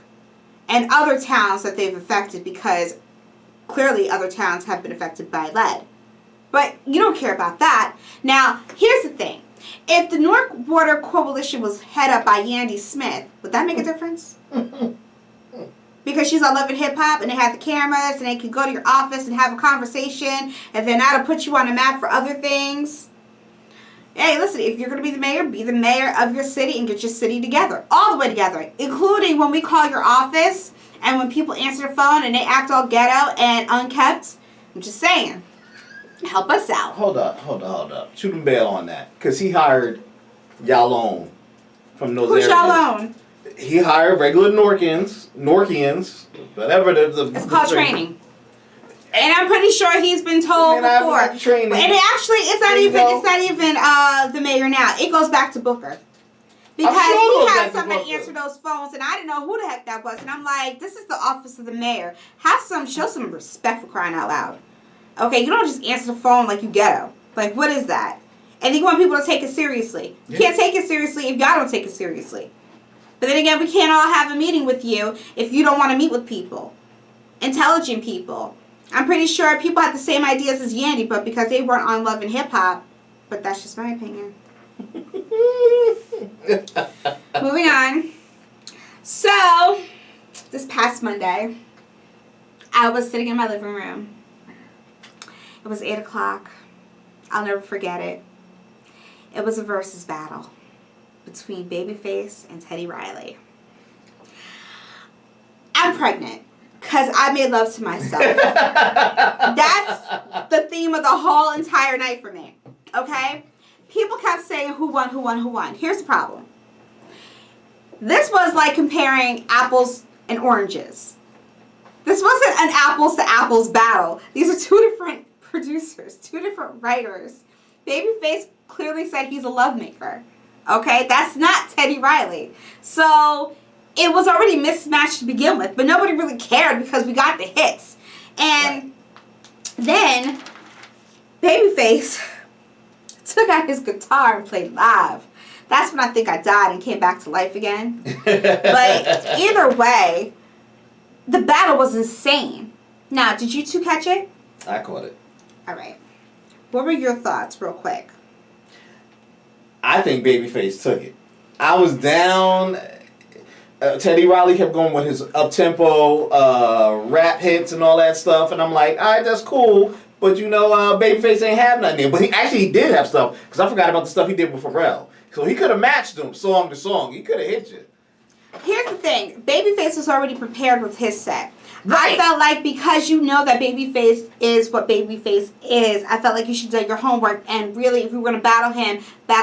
And other towns that they've affected because clearly other towns have been affected by lead. But you don't care about that. Now, here's the thing. If the Newark Water Coalition was head up by Yandy Smith, would that make a difference? Because she's on Love and Hip Hop and they have the cameras and they can go to your office and have a conversation and then that'll put you on the map for other things. Hey, listen, if you're going to be the mayor of your city and get your city together. All the way together. Including when we call your office and when people answer the phone and they act all ghetto and unkept. I'm just saying. Help us out. Hold up. Shoot him bail on that. Because he hired Yalone from those areas. Who's Yalone? He hired regular Norkians, whatever it's called training. And I'm pretty sure he's been told before. Training. And actually, it's not even the mayor now. It goes back to Booker. Because he had somebody answer those phones, and I didn't know who the heck that was. And I'm like, this is the office of the mayor. Show some respect for crying out loud. Okay, you don't just answer the phone like you ghetto. Like, what is that? And you want people to take it seriously. You can't take it seriously if y'all don't take it seriously. But then again, we can't all have a meeting with you if you don't want to meet with people. Intelligent people. I'm pretty sure people have the same ideas as Yandy, but because they weren't on Love and Hip Hop. But that's just my opinion. Moving on. So, this past Monday, I was sitting in my living room. It was 8 o'clock. I'll never forget it. It was a versus battle between Babyface and Teddy Riley. I'm pregnant because I made love to myself. That's the theme of the whole entire night for me. Okay? People kept saying who won. Here's the problem. This was like comparing apples and oranges. This wasn't an apples to apples battle. These are two different producers, two different writers. Babyface clearly said he's a lovemaker. Okay? That's not Teddy Riley. So, it was already mismatched to begin with, but nobody really cared because we got the hits. And then Babyface took out his guitar and played live. That's when I think I died and came back to life again. But either way, the battle was insane. Now, did you two catch it? I caught it. All right. What were your thoughts, real quick? I think Babyface took it. I was down. Teddy Riley kept going with his up-tempo rap hits and all that stuff, and I'm like, all right, that's cool, but Babyface ain't have nothing there. But he did have stuff, because I forgot about the stuff he did with Pharrell. So he could have matched them song to song. He could have hit you. Here's the thing. Babyface was already prepared with his set. Right. I felt like because you know that Babyface is what Babyface is, I felt like you should do your homework and really, if we were going to battle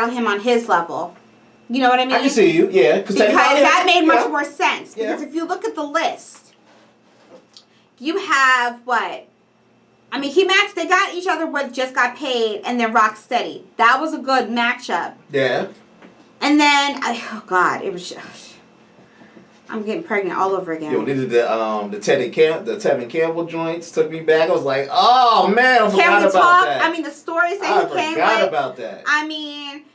him on his level. You know what I mean? I can see you, yeah. Because that made much yeah. more sense. Yeah. Because if you look at the list, you have what? I mean, they got each other with Just Got Paid and then Rocksteady. That was a good matchup. Yeah. And then, oh God, it was just, I'm getting pregnant all over again. Yo, they did the Tevin Campbell joints took me back. I was like, oh man, I forgot about that. I mean, the stories that he came with. I forgot about that. I mean,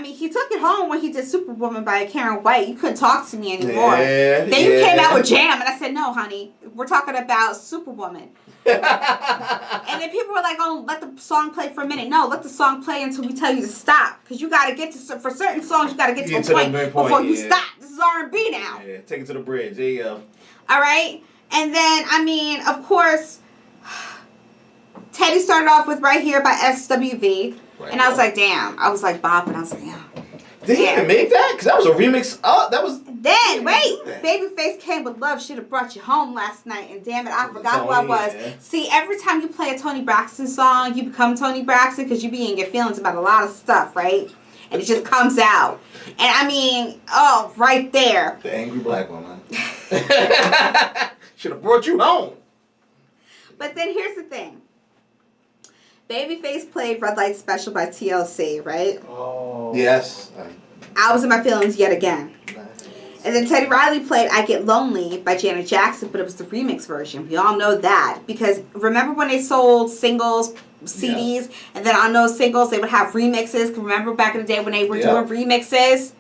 he took it home when he did Superwoman by Karen White. You couldn't talk to me anymore. Yeah, then you came out with Jam, and I said, no, honey, we're talking about Superwoman. And then people were like, oh, let the song play for a minute. No, let the song play until we tell you to stop. Because you got to get to, for certain songs, you got to get to a point before you stop. This is R&B now. Yeah, take it to the bridge. There you go. All right? And then, I mean, of course, Teddy started off with Right Here by SWV. Right, and I was like, damn. I was like bopping. I was like, yeah. Did he even make that? Because that was a remix. Oh, that was... Then, wait. Babyface Came With Love should have brought you home last night. And damn it, I forgot who I was. Yeah. See, every time you play a Toni Braxton song, you become Toni Braxton because you be in your feelings about a lot of stuff, right? And it just comes out. And I mean, oh, right there. The angry black woman. Should have brought you home. But then here's the thing. Babyface played Red Light Special by TLC, right? Oh. Yes. I was in my feelings yet again. And then Teddy Riley played I Get Lonely by Janet Jackson, but it was the remix version. We all know that. Because remember when they sold singles, CDs, and then on those singles they would have remixes? Remember back in the day when they were doing remixes?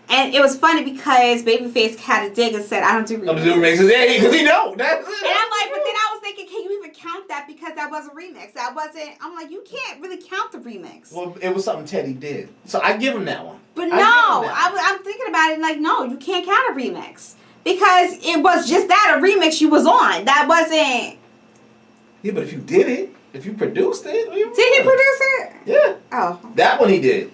And it was funny because Babyface had a dig and said, I don't do remixes. I don't do remixes, yeah, because he don't. And I'm like, but then I was thinking, can you even count that because that was a remix? That wasn't, I'm like, you can't really count the remix. Well, it was something Teddy did. So I give him that one. But no, I'm thinking about it and like, no, you can't count a remix. Because it was just that, a remix you was on. That wasn't... Yeah, but if you did it, if you produced it... Did he produce it? Yeah. Oh. That one he did.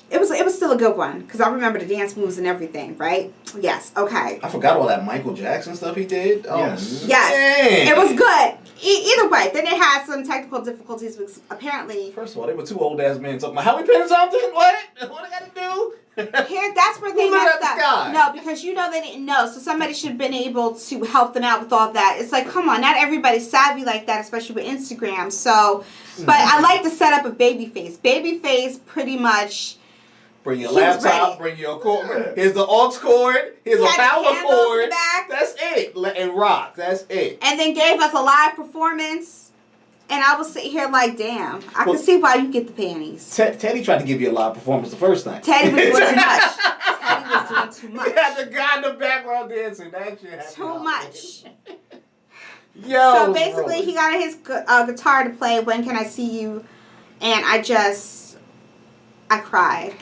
It was still a good one because I remember the dance moves and everything, right? Yes, okay. I forgot all that Michael Jackson stuff he did. Oh, yes. Yes, it was good. Either way, then it had some technical difficulties because apparently... First of all, they were two old-ass men talking about how we paying something? What? What I got to do? Here, that's where they messed up. No, because you know they didn't know, so somebody should have been able to help them out with all that. It's like, come on, not everybody's savvy like that, especially with Instagram. So, but I like the setup of Babyface. Babyface pretty much... Bring your laptop, bring your cord. Here's the aux cord. Here's a power cord. That's it. And rock. That's it. And then gave us a live performance. And I was sitting here like, damn, I can see why you get the panties. Teddy tried to give you a live performance the first night. Teddy was doing too much. Teddy was doing too much. You had the guy in the background dancing. That shit happened. Too much. Yo. So basically, he got his guitar to play When Can I See You? And I cried.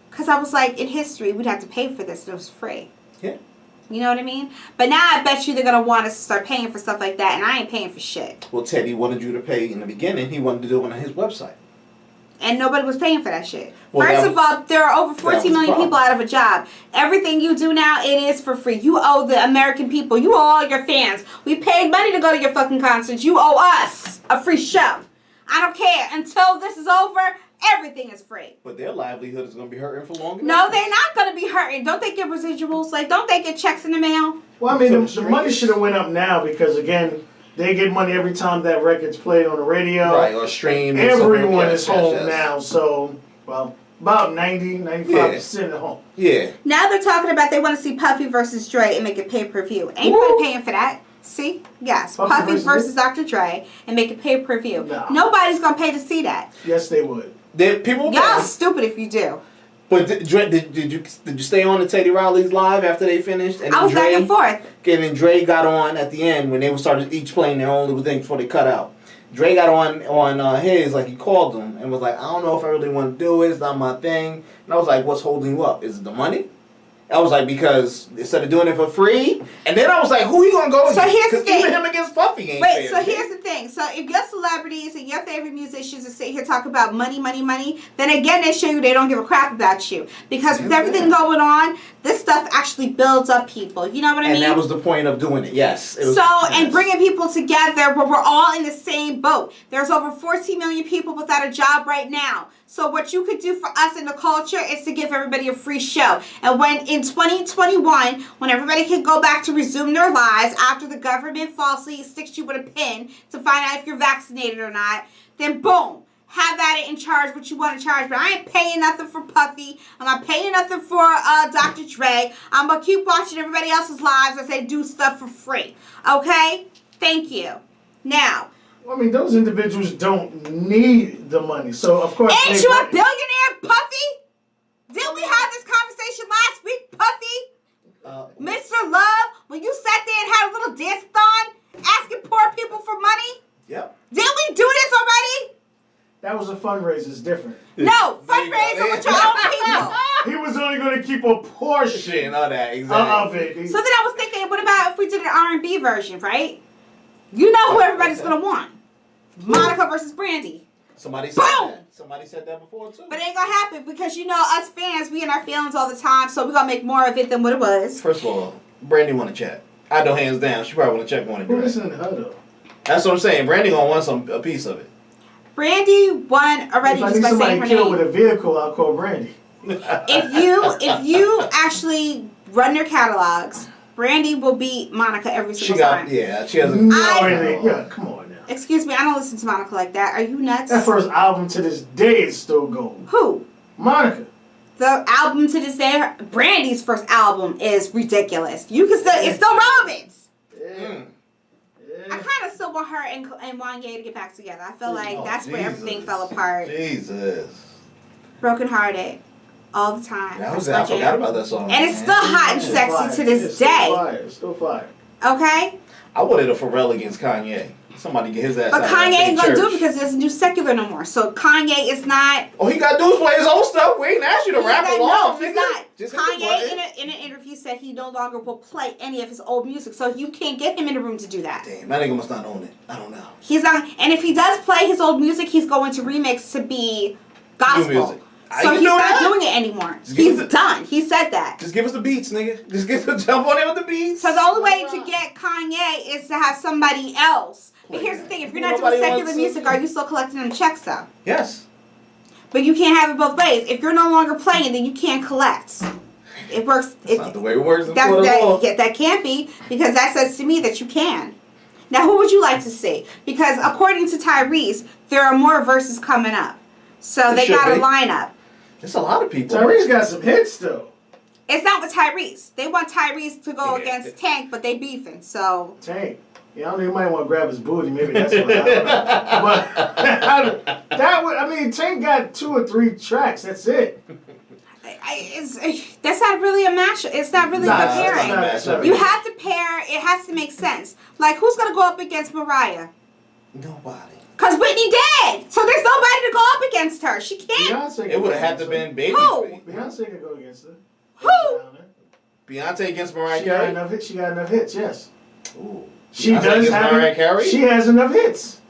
Because I was like, in history, we'd have to pay for this, and it was free. Yeah. You know what I mean? But now I bet you they're going to want us to start paying for stuff like that, and I ain't paying for shit. Well, Teddy wanted you to pay in the beginning. He wanted to do it on his website. And nobody was paying for that shit. Well, First of all, there are over 14 million people out of a job. Everything you do now, it is for free. You owe the American people. You owe all your fans. We paid money to go to your fucking concerts. You owe us a free show. I don't care. Until this is over, everything is free. But their livelihood is going to be hurting for longer. No, they're not going to be hurting. Don't they get residuals? Like, don't they get checks in the mail? Well, I mean, the money should have went up now because, again, they get money every time that record's played on the radio. Right, or stream. Everyone is home now, so, well, About 95% at home. Yeah. Now they're talking about they want to see Puffy versus Dre and make it pay-per-view. Ain't nobody paying for that. See? Yes. Puffy versus Dr. Dre and make it pay-per-view. No. Nobody's going to pay to see that. Yes, they would. People Y'all stupid if you do. But did you stay on the Teddy Riley's live after they finished? And I was back and forth. And then Dre got on at the end when they started each playing their own little thing before they cut out. Dre got on his, like, he called him and was like, I don't know if I really want to do it. It's not my thing. And I was like, what's holding you up? Is it the money? I was like, because instead of doing it for free, and then I was like, who you gonna go against? So here's the thing. Even him against Puffy ain't Wait, fair. so here's the thing. So if your celebrities and your favorite musicians are sitting here talking about money, money, money, then again they show you they don't give a crap about you. Because with everything going on, this stuff actually builds up people. You know what I mean? And that was the point of doing it, yes. And bringing people together where we're all in the same boat. There's over 14 million people without a job right now. So what you could do for us in the culture is to give everybody a free show. And when in 2021, when everybody can go back to resume their lives after the government falsely sticks you with a pin to find out if you're vaccinated or not, then boom, have at it and charge what you want to charge. But I ain't paying nothing for Puffy. I'm not paying nothing for Dr. Dre. I'm going to keep watching everybody else's lives as they do stuff for free. Okay? Thank you. Now, I mean, those individuals don't need the money. So, of course... Ain't you a billionaire, Puffy? Didn't we have this conversation last week, Puffy? Mr. Love, when you sat there and had a little dance-a-thon asking poor people for money? Yep. Didn't we do this already? That was a fundraiser. It's different. No, fundraiser with your own people. He was only going to keep a portion of that, exactly. of it. So then I was thinking, what about if we did an R&B version, right? You know who everybody's going to want. Monica versus Brandy. Somebody said that. Somebody said that before, too. But it ain't going to happen because, you know, us fans, we in our feelings all the time, so we're going to make more of it than what it was. First of all, Brandy want to chat. I know hands down. She probably want to check one of Who listened to her, though? That's what I'm saying. Brandy going to want a piece of it. Brandy won already just by saying her If I need somebody killed name. with a vehicle, I'll call Brandy. If you actually run their catalogs, Brandy will beat Monica every single time. Yeah, she has a... Yeah, come on now. Excuse me, I don't listen to Monica like that. Are you nuts? That first album to this day is still going. Who? Monica. The album to this day, Brandy's first album is ridiculous. You can still, it's still relevant. Yeah. I kind of still want her and Wanye to get back together. I feel like that's where everything fell apart. Jesus. Broken hearted. All the time. I forgot about that song. And it's still hot and sexy to this day. It's still fire. Okay? I wanted a Pharrell against Kanye. Somebody get his ass But out Kanye of that ain't gonna church. do it because he doesn't do secular no more. So Kanye is not. All he gotta do is play his own stuff. We ain't asked you to rap along. No, he's not. Just Kanye in an interview said he no longer will play any of his old music. So you can't get him in the room to do that. Damn, that nigga must not own it. I don't know. He's not. And if he does play his old music, he's going to remix to be gospel. New music. So he's not doing it anymore. He's done. He said that. Just give us the beats, nigga. Just jump on in with the beats. So the only way to get Kanye is to have somebody else. But here's the thing, if you're not doing secular music, are you still collecting them checks though? Yes. But you can't have it both ways. If you're no longer playing, then you can't collect. It works. That's not the way it works. That can't be, because that says to me that you can. Now, who would you like to see? Because according to Tyrese, there are more verses coming up. So they got a lineup. There's a lot of people. Tyrese got some hits though. It's not with Tyrese. They want Tyrese to go against Tank, but they beefing. So Tank. Yeah, I don't know. You might want to grab his booty. Maybe that's what. I don't know. But that would. I mean, Tank got 2 or 3 tracks. That's it. that's not really a match. It's not really comparing. You have to pair. It has to make sense. Like, who's gonna go up against Mariah? Nobody. Cause Whitney dead, so there's nobody to go up against her. She can't. Beyonce It would have had to been Baby. Who? Beyonce could go against her. Who? Beyonce against Mariah Carey. She got enough hits. Yes. Ooh. She does have. Mariah Carey? She has enough hits.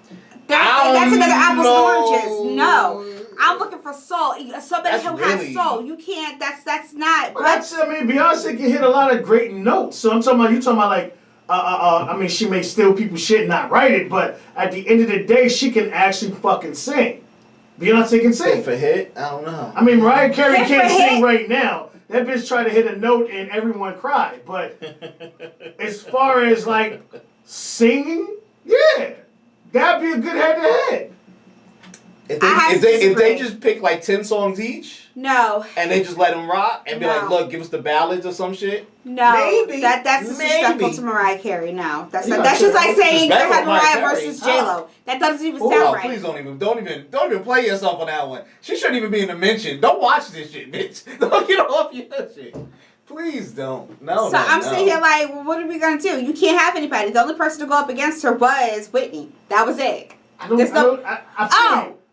That's another apples and oranges. No, I'm looking for soul. Somebody who has soul. You can't. That's not. Well, I mean, Beyonce can hit a lot of great notes. So I'm talking about. You talking about like. I mean, she may steal people's shit and not write it, but at the end of the day, she can actually fucking sing. Beyonce can sing. Hit for hit? I don't know. I mean, Mariah Carey can't sing right now. That bitch tried to hit a note and everyone cried. But as far as like singing, yeah, that'd be a good head-to-head. If they just pick like 10 songs each, no, and they just let them rock and be No. like, look, give us the ballads or some shit. no, Maybe that's disrespectful maybe. to Mariah Carey. No, that's Yeah, just like saying you disrespectful had to Mariah Mariah Carey. versus J Lo. That doesn't even Oh, sound right. please don't even play yourself on that one. She shouldn't even be in the mention. Don't watch this shit, bitch. Don't get off your shit. Please don't. No. So I'm sitting here like, well, what are we gonna do? You can't have anybody. The only person to go up against her was Whitney. That was it.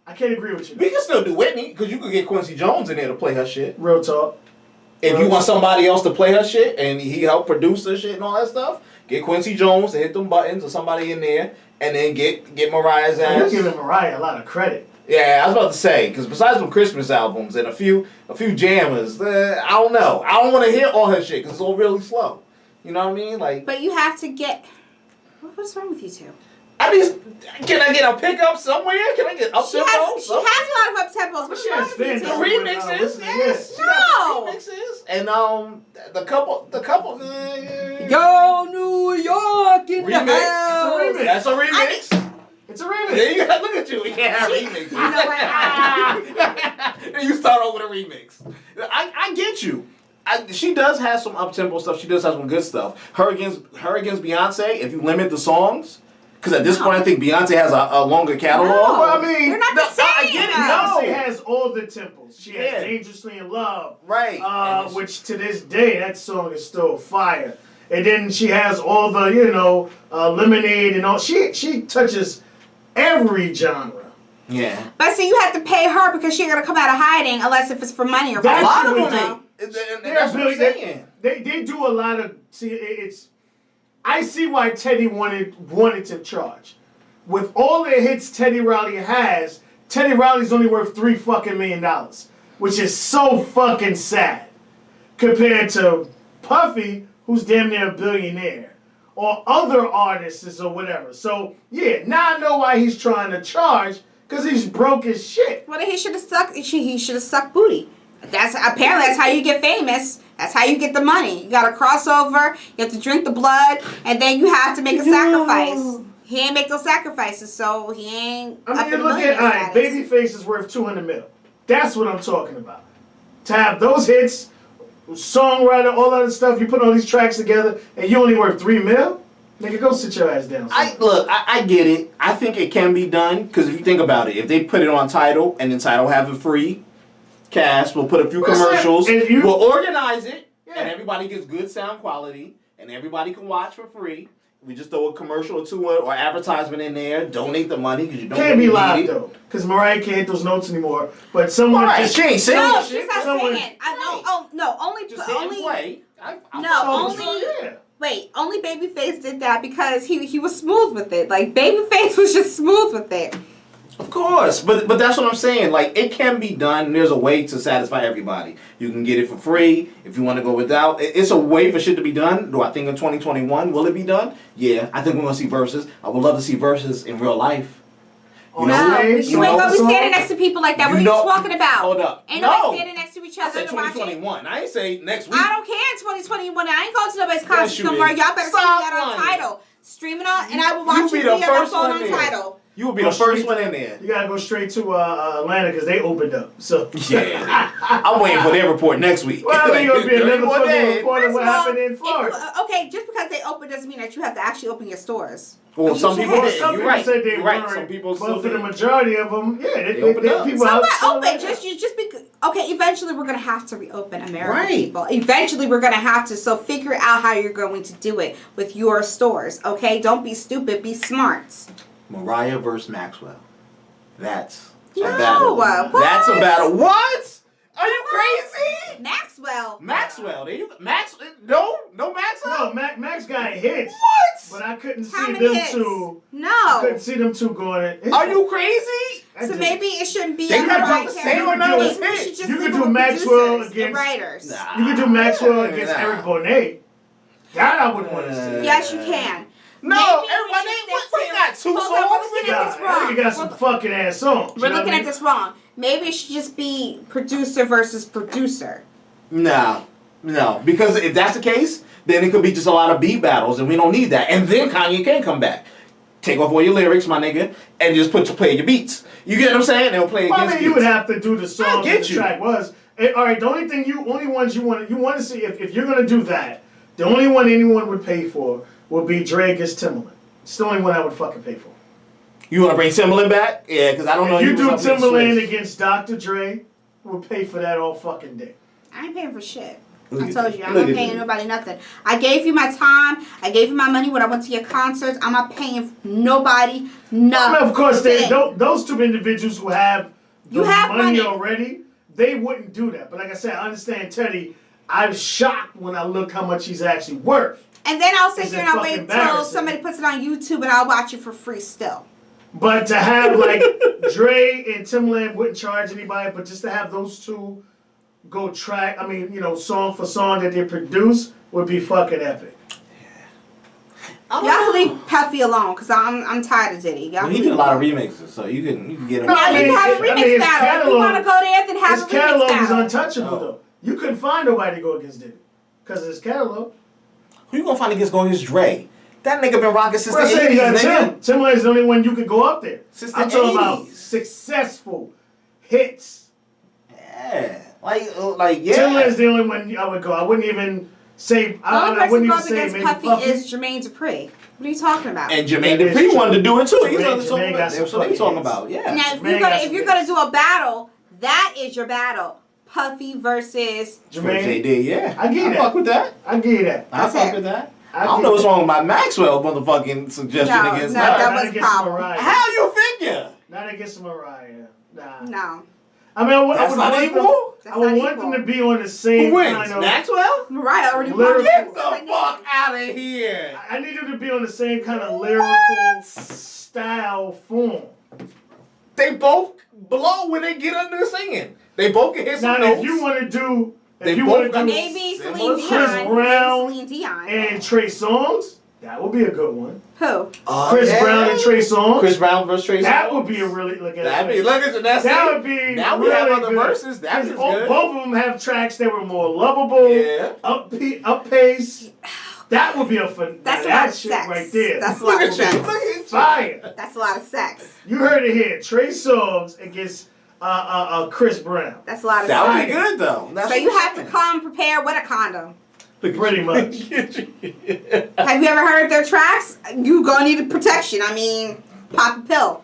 I can't agree with you. We can still do Whitney because you could get Quincy Jones in there to play her shit. Real talk. If you want somebody else to play her shit and he helped produce her shit and all that stuff, get Quincy Jones to hit them buttons or somebody in there, and then get Mariah's You're ass. giving Mariah a lot of credit. Yeah, I was about to say, because besides some Christmas albums and a few jammers, I don't know. I don't want to hear all her shit because it's all really slow. You know what I mean? Like, But you have to get. What's wrong with you two? I mean, can I get a pickup somewhere? Can I get up She tempo? has a lot of up tempos. What's She wrong has with you fans. two? Remixes, yes. No. Remixes, and the couple. Yo, New York in Remix. the house. It's a remix. That's a remix. It's a remix. There you go. Look at you. Yeah, remix. You know And you start over with a remix. I get you. She does have some up tempo stuff. She does have some good stuff. Her against Beyonce. If you limit the songs, because at this point I think Beyonce has a longer catalog. No. Well, I mean, They're not the same. I get it. Beyonce No. has all the tempos. She has Yeah. Dangerously in Love. Right. And Which to this day, that song is still fire. And then she has all the, Lemonade and all. She touches every genre. yeah. But see, you have to pay her because she ain't gonna come out of hiding unless if it's for money or for That's A lot of true, them though. ain't. And They're that's what I'm really- saying. They do a lot of. See, it's. I see why Teddy wanted to charge. With all the hits Teddy Riley has, Teddy Riley's only worth $3 million, which is so fucking sad compared to Puffy, who's damn near a billionaire, or other artists or whatever. So yeah, now I know why he's trying to charge, because he's broke as shit. Well, then he should have sucked. He should have sucked booty. That's how you get famous. That's how you get the money. You got to cross over. You have to drink the blood, and then you have to make a sacrifice. He ain't make those sacrifices, so he ain't. I up mean, in the look at millionaire status. Babyface is worth $200 million. That's what I'm talking about. To have those hits, songwriter, all that stuff, you put all these tracks together, and you only worth $3 million. Nigga, go sit your ass down. I get it. I think it can be done because if you think about it, if they put it on Tidal and then Tidal have it free, Cast will put a few commercials, we'll organize it, and everybody gets good sound quality, and everybody can watch for free. We just throw a commercial or two or advertisement in there, donate the money because you don't Can't be really live need it. though, because Mariah can't hit those notes anymore. But someone Right, just she ain't singing No, shit. she's not Someone- singing. Only Just hit and play. Only Babyface did that because he was smooth with it. Like Babyface was just smooth with it. Of course, but that's what I'm saying. Like, it can be done. There's a way to satisfy everybody. You can get it for free if you want to go without. It's a way for shit to be done. Do I think in 2021 will it be done? Yeah, I think we're gonna see verses. I would love to see verses in real life. on No, stage, you ain't gonna be song. standing next to people like that. What are you talking about? Hold up. Ain't No. nobody standing next to each I other said to watch it. 2021. I ain't say next week. I don't care in 2021. I ain't going to nobody's concert you no more. is. Y'all better stream Stop that on lying. Tidal. Stream it on, and I will watch You it be via the my first phone one on there. Tidal. You will be the first one in there. You gotta go straight to Atlanta because they opened up. So Yeah. I'm waiting for their report next week. well, I mean, it'll be another 31 fucking days. report of what First of all, happened in Florida. Okay, just because they open doesn't mean that you have to actually open your stores. Well, some people Well, did. Some You're people right. said they You're right. weren't, Some people but still for the did. majority of them, yeah, they opened up. people So out. what? Open. Just be okay. Eventually, we're gonna have to reopen America, Right. people. Eventually, we're gonna have to. So figure out how you're going to do it with your stores. Okay, don't be stupid. Be smart. Mariah versus Maxwell. That's a No, battle. what? That's a battle. What? Are you crazy? Maxwell. Maxwell. No Maxwell. No, Max got hits. What? But I couldn't How see many them hits? two. I No. couldn't see them two going. Are you crazy? So maybe it shouldn't be. They a could Mariah drop the Carey. same amount of Maybe we hits. should just You leave could it do with Maxwell producers and against- writers. Nah. You could do Maxwell against Nah. Eric Bonet. That I would want to see. Yes, you can. No, Maybe we everybody. should We stick got two Hold on, songs. we're looking at this Yeah, I think you got wrong. some fucking ass songs. We're looking at this wrong. Maybe it should just be producer versus producer. No, because if that's the case, then it could be just a lot of beat battles, and we don't need that. And then Kanye can come back. take off all your lyrics, my nigga, and just play your beats. You get what I'm saying? They'll play Well, against I mean, you beats. would have to do the song that the track was. All right, the only ones you want to see, if you're gonna do that, the only one anyone would pay for would be Dre against Timbaland. It's the only one I would fucking pay for. You want to bring Timbaland back? Yeah, because I don't know. If you do Timbaland against Dr. Dre, we'll pay for that all fucking day. I ain't paying for shit. I told you, I'm not paying nobody nothing. I gave you my time. I gave you my money when I went to your concerts. I'm not paying nobody nothing. Well, of course, those two individuals who have the money already, they wouldn't do that. But like I said, I understand Teddy. I'm shocked when I look how much he's actually worth. And then I'll sit here and I'll wait till somebody puts it on YouTube and I'll watch it for free still. But to have like Dre and Timbaland wouldn't charge anybody, but just to have those two go track, song for song that they produce would be fucking epic. Y'all can leave Puffy alone because I'm tired of Diddy. Well, he did a lot of remixes, so you can get him. No, you can have a remix battle. If you want to go there, then have a remix battle. His catalog is untouchable though. You couldn't find nobody to go against Diddy because of his catalog. Who you gonna find against going against Dre? That nigga been rocking since the 80s, nigga. Timbaland's the only one you could go up there. Since the I'm talking 80s. about successful hits. Yeah. Timbaland's the only one I would go. I wouldn't even say. I wouldn't even say maybe Puffy is Jermaine Dupri. What are you talking about? And Jermaine Dupri wanted to do it too. That's what they talking about. Yeah. Now, if you're gonna do a battle, that is your battle. Puffy versus Jermaine. JD, yeah. I get that. fuck with that. I get that. I fuck with that. I don't know what's wrong with my Maxwell motherfucking suggestion against that. That was a problem. How you figure? Not against Mariah. Nah. No. I mean, I would want them to be on the same kind of... Maxwell? Mariah already won. Get the fuck out of here. I need them to be on the same kind of lyrical style form. They both blow when they get under the singing. They both can hit some notes. Now, if you want to do... maybe Celine Dion and Trey Songz, that would be a good one. Who? Chris Brown and Trey Songz. Chris Brown versus Trey Songz. That would be a really that would be now we really have other good. verses. That is good. Both of them have tracks that were more lovable. Yeah. Up pace. That would be a fun. That's a lot of shit sex right there. That's a lot of sex. Fire. That's a lot of sex. You heard it here. Trey Songz against Chris Brown. That's a lot of sex. That would be good though. So you have to come prepared with a condom. Pretty much. Have you ever heard their tracks? You gonna need protection. I mean, pop a pill.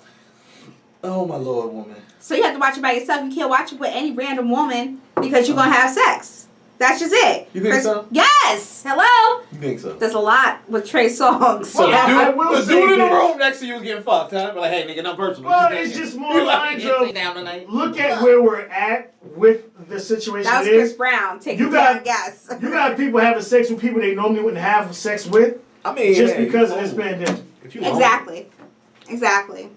Oh my Lord, woman. So you have to watch it by yourself. You can't watch it with any random woman because you're gonna have sex. That's just it. You think so? Yes. Hello. You think so? There's a lot with Trey Songz. So the dude in the room next to you was getting fucked, huh? But like, hey, nigga, not personal. Well, it's just more lines of look at where we're at with the situation. That was Chris Brown taking down gas. You got people having sex with people they normally wouldn't have sex with. I mean, just because of this pandemic. Exactly.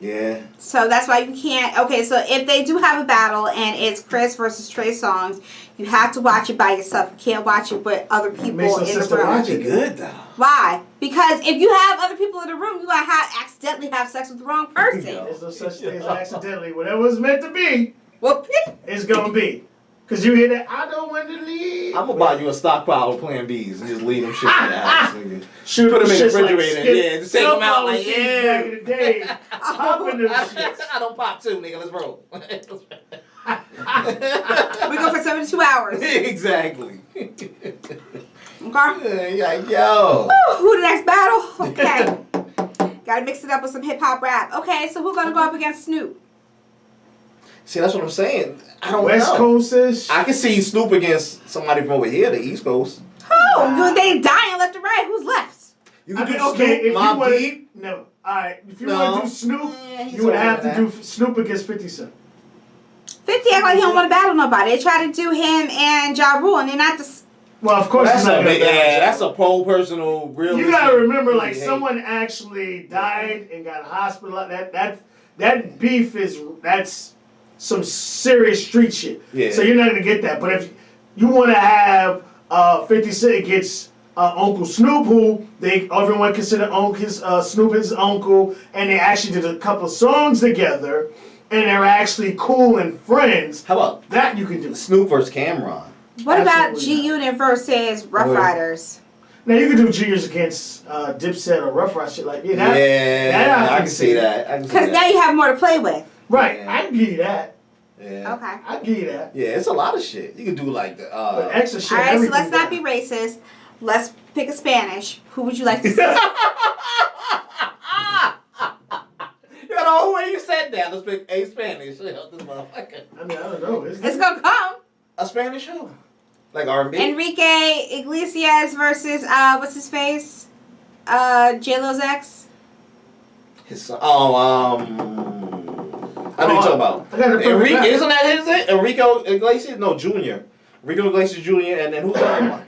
Yeah. So that's why you can't. Okay, so if they do have a battle and it's Chris versus Trey Songz, you have to watch it by yourself. You can't watch it with other people in the room. Watch it good though. Why? Because if you have other people in the room, you're gonna accidentally have sex with the wrong person. There's no such thing as accidentally. Whatever was meant to be, it's gonna be. Cause you hear that, I don't want to leave. I'm gonna buy you a stockpile of Plan Bs and just leave them shit in the house. Shoot put them in the refrigerator. Like just take them out like, back in the day, popping them shit. I don't pop too, nigga. Let's roll. We go for 72 hours. Exactly. Okay. Yo. Who the next battle? Okay. Gotta mix it up with some hip hop rap. Okay, so who's gonna go up against Snoop? See, that's what I'm saying. I don't know. West Coast-ish. I can see Snoop against somebody from over here, the East Coast. Who? They dying left and right. Who's left? You can do okay, Snoop, Mobb Deep. No. Alright, if you want to do Snoop, you would have to do Snoop against 50 Cent. 50 act like he don't want to battle nobody. They try to do him and Ja Rule, and they're not the... Well, of course that's a personal, real. You gotta remember, like, someone actually died and got hospitalized. That beef that's some serious street shit. Yeah. So you're not gonna get that. But if you want to have 50 Cent against Uncle Snoop, who everyone considered Snoop his uncle, and they actually did a couple of songs together, and they're actually cool and friends. How about that? You can do Snoop versus Cameron. What about G Unit versus Rough Riders? Now you could do juniors against Dipset or Rough Rider shit like that. I can see that. Because now you have more to play with. Right, Yeah. I can give you that. Yeah. Okay. I can give you that. Yeah, it's a lot of shit. You can do like the But extra shit. All right, so everything let's not down. be racist. Let's pick a Spanish. Who would you like to see? You know the way you said that. Let's pick a Spanish. This motherfucker. I mean, I don't know. It's gonna come. A Spanish show. Like R&B. Enrique Iglesias versus what's his face? J-Lo's ex. His son. I know what you're talking about. I got the perfect Enrique, guy. isn't that his name? Enrico Iglesias? No, Junior. Enrico Iglesias Jr. and then who's the other one?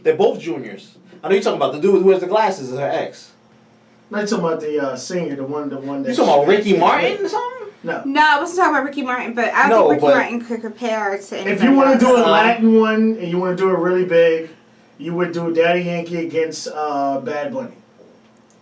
They're both juniors. I know you're talking about the dude who wears the glasses is her ex. No, you're talking about the singer, the one that. You talking about Ricky Martin or something? No. No, I wasn't talking about Ricky Martin, but I don't think Ricky Martin could compare to anybody If you want to do a else. Latin one and you want to do it really big, you would do Daddy Yankee against Bad Bunny.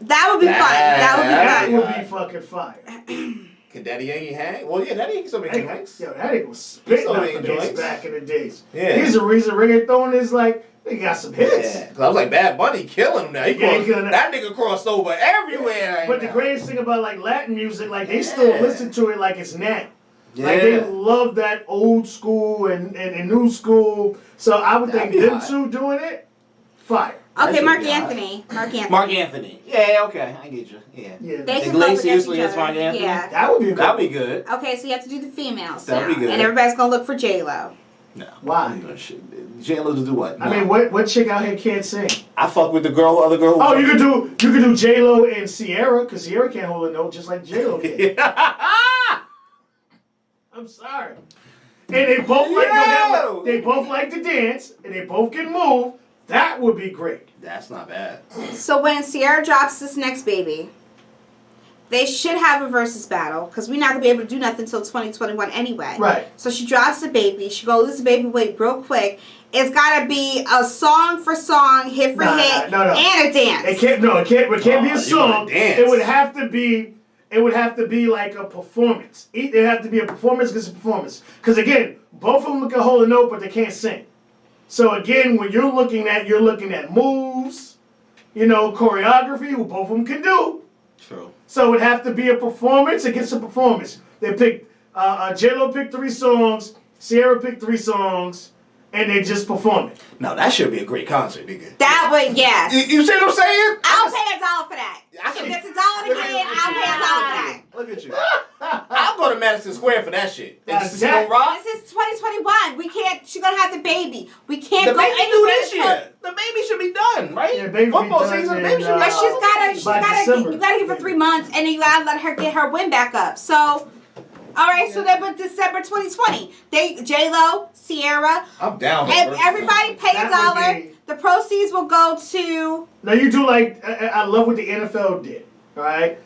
That would be fun. That That would be fun. would be fucking fire. Can Daddy Yankee hang? Well, yeah, Daddy Yankee still make joints. Yo, that nigga was spitting Still up making the days joints. back in the days. Yeah. He's the reason reggaeton is like, they got some hits. Yeah, cause I was like, Bad Bunny killing him now. That nigga crossed over everywhere. Right But the now. greatest thing about like Latin music, like they still listen to it like it's now. Yeah. Like they love that old school and new school. So I would That'd think be them hot. two doing it, fire. Okay, That Mark should be hot. Anthony. Mark Anthony. Mark Anthony. Yeah, okay, I get you. Yeah. Yeah. They can go up Iglesias against each against Mark other. Anthony? Yeah. That would be That'd be good. Okay, so you have to do the females That'd now. be good. And everybody's going to look for J-Lo. No. Why? No shit. J-Lo to do what? I mean, what chick out here can't sing? I fuck with the other girl. Who Oh, you could do J Lo and Sierra, because Sierra can't hold a note just like J Lo can. I'm sorry. And they both they both like to dance, and they both can move. That would be great. That's not bad. So when Sierra drops this next baby, they should have a versus battle because we're not going to be able to do nothing until 2021 anyway. Right. So she drops the baby. She goes lose the baby weight real quick. It's got to be a song for song, hit for hit, no. and a dance. It can't be a you song. wanna dance. It would have to be like a performance. It have to be a performance against a performance. Because again, both of them can hold a note, but they can't sing. So again, when you're looking at moves, choreography, what both of them can do. True. So it would have to be a performance against a performance. They picked, J-Lo picked 3 songs, Sierra picked 3 songs, and they just perform it. No, that should be a great concert, nigga. That would, yes. You see what I'm saying? I'll pay $1 for that. I If can- it's $1 again, I'll pay $1 for that. Look at you. I'll go to Madison Square for that shit. And just That- go rock. This is 2021. We can't. She's gonna have the baby. We can't The go baby do anywhere this until- year. The baby should be done, right? Yeah, baby be Football done season, in, baby should be But she's gotta. By December. You gotta give her 3 months, and then you gotta let her get her win back up. So, all right. So then, with December 2020, J-Lo, Sierra, I'm down. and everybody pay That would $1. be- The proceeds will go to. Now you do like, I love what the NFL did, all right?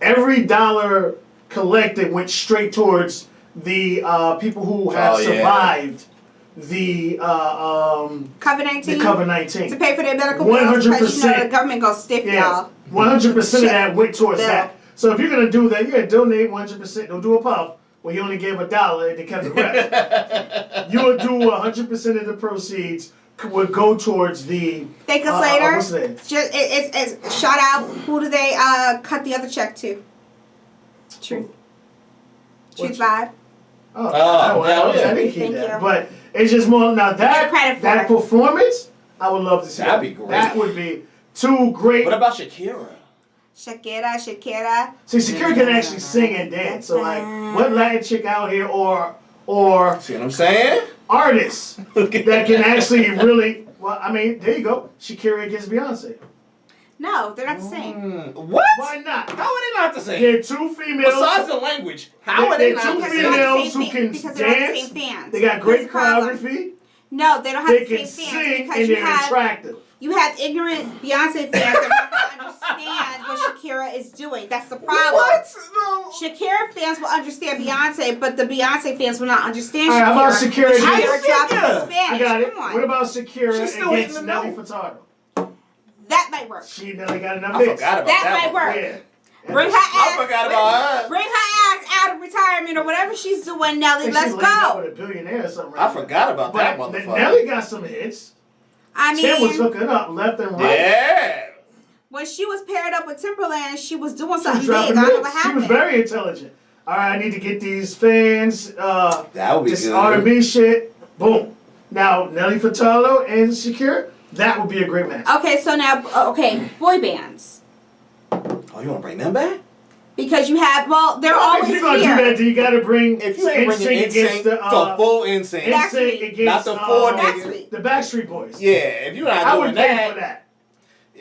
Every dollar collected went straight towards the people who have survived the COVID-19 the COVID-19. to pay for their medical bills because the government goes stiff, y'all. 100% of that went towards Yeah. that. So if you're gonna do that, you're gonna donate 100%. Don't do a puff where you only gave $1 and they kept the rest. You would do 100% of the proceeds would go towards the. Thank us later. What's that? Just it's shout out. Who do they cut the other check to? Truth. Truth vibe. I didn't keep Thank that. you. But it's just more now Get credit for that it. performance, I would love to see. That'd be great. That would be 2 great. What about Shakira? Shakira. See, Shakira can actually sing and dance. So like, what Latin chick out here or See what I'm saying? artists that can actually really? Well, I mean, there you go. Shakira against Beyonce. No, they're not the same. What? Why not? How are they not the same? They're 2 females. Besides the language, how are they They're not two the Because they're same? not the females same who can because they're not the dance. same fans. They got great That's the problem. choreography. No, they don't have They the can same sing fans and because they're attractive. you have ignorant Beyonce fans that are not going to understand what Shakira is doing. That's the problem. What? No. Shakira fans will understand Beyonce, but the Beyonce fans will not understand All right, Shakira. how about Shakira Shakira against- dropped in Yeah, Spanish. I got it. Come on. What about Shakira She's still hitting against the Nelly note. Furtado? That might work. She nearly got enough I hits. forgot about That that. might one. work. Yeah. Bring her I ass. forgot about her. Bring her ass out of retirement or whatever she's doing, Nelly. Think Let's she's linked up go. with a billionaire or something. I forgot about that But motherfucker. Nelly got some hits. I Tim was mean, hooking up left and right. Yeah. when she was paired up with Timberland, she was doing She was something big. dropping I don't know what hits. She happened. was very intelligent. All right, I need to get these fans. That would be this good. R&B shit. Boom. Now Nelly Furtado and Shakira. That would be a great match. Okay, so now, boy bands. Oh, you want to bring them back? Because you have, they're Well, always if you're gonna here. do that, then you gotta bring If you ain't bringing against the full NSYNC. Backstreet. NSYNC Not against the four niggas. the Backstreet Boys. Yeah, if you're not I doing would pay that, for that.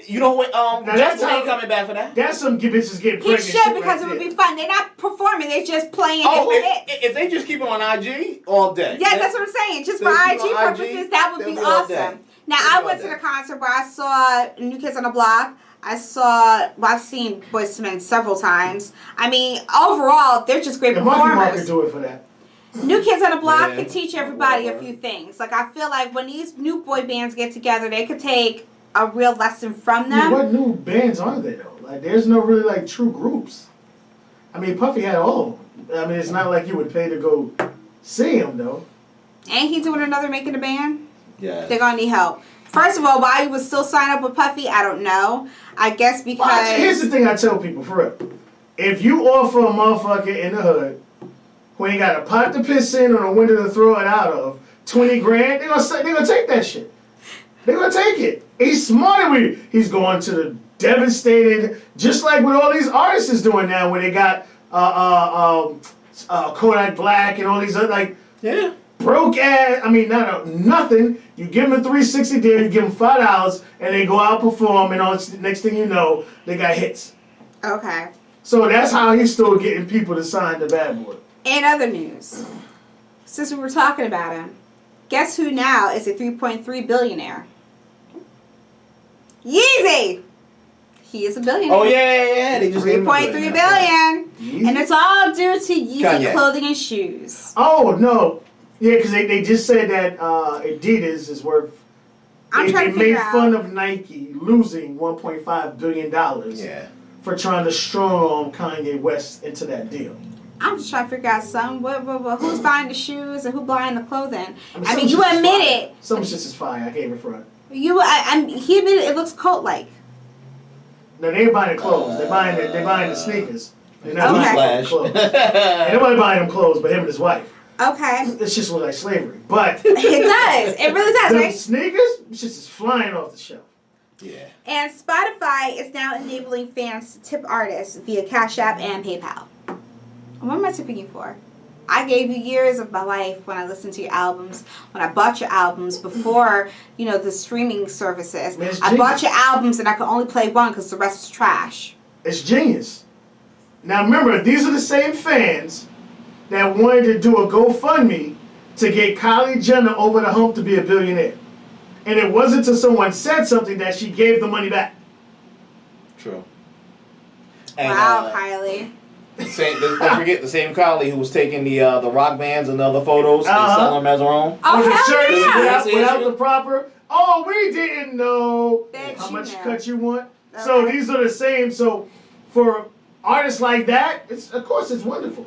you know what? Now, that's Justin ain't how- coming back for that. That's some bitches getting He pregnant. should shit because right it would there. be fun. They're not performing. They're just playing Oh, hits. if they just keep it on IG all day. Yeah, that's what I'm saying. Just for They'll IG be on purposes, IG, that would they'll be be all day. awesome. Now, They'll be I all went to day. the concert where I saw New Kids on the Block. I've seen Boyz II Men several times. I mean, overall, they're just great The Monkey Mark could performers. do it for that. New Kids on the Block Yeah. can teach everybody a few things. Like, I feel like when these new boy bands get together, they could take a real lesson from I mean, them. what new bands are there though? Like, there's no really like true groups. I mean, Puffy had all of them. I mean, it's not like you would pay to go see him though. Ain't he doing another Making a Band? Yeah. They're gonna need help. First of all, why you would still sign up with Puffy, I don't know. I guess Well, because here's the thing I tell people for real. If you offer a motherfucker in the hood who ain't got a pot to piss in or a window to throw it out of, 20 grand, they gonna take that shit. They gonna take it. He's smarter with it. He's going to the devastated, just like what all these artists is doing now, where they got Kodak Black and all these other like Yeah. broke ass. I mean, nothing. You give them a 360 deal, you give them $5, and they go out perform, and all next thing you know, they got hits. okay. So that's how he's still getting people to sign the Bad Boy. In other news, since we were talking about him, guess who now is a 3.3 billionaire? Yeezy! He is a billionaire. Oh yeah. They just gave him a 3.3 billion. billion. And it's all due to Yeezy Kanye. clothing and shoes. Oh no, yeah, because they just said that Adidas is worth. I'm trying to they figure made out. fun of Nike losing $1.5 billion Yeah. for trying to strong arm Kanye West into that deal. I'm just trying to figure out something. Who's buying the shoes and who buying the clothing? I some mean, you shit is admit fire. it. Some shit is fire. I can't even front. He admitted it looks cult-like. No, they ain't buying the clothes. They're buying the sneakers. They're not Okay. buying the clothes. Ain't nobody buying them clothes but him and his wife. Okay. This just look like slavery. But It does. It really does, them right? sneakers, this shit is flying off the shelf. Yeah. And Spotify is now enabling fans to tip artists via Cash App and PayPal. What am I tipping you for? I gave you years of my life when I listened to your albums, when I bought your albums before, the streaming services. Man, it's I bought genius. your albums and I could only play one because the rest is trash. It's genius. Now remember, these are the same fans that wanted to do a GoFundMe to get Kylie Jenner over the hump to be a billionaire. And it wasn't until someone said something that she gave the money back. True. And, Wow, Kylie. don't forget the same Kylie who was taking the rock bands and other photos and selling them as her own. Oh, With the hell shirts yeah. without the proper, we didn't know Bet how you much know. cut you want. So Okay. these are the same. So for artists like that, of course it's wonderful.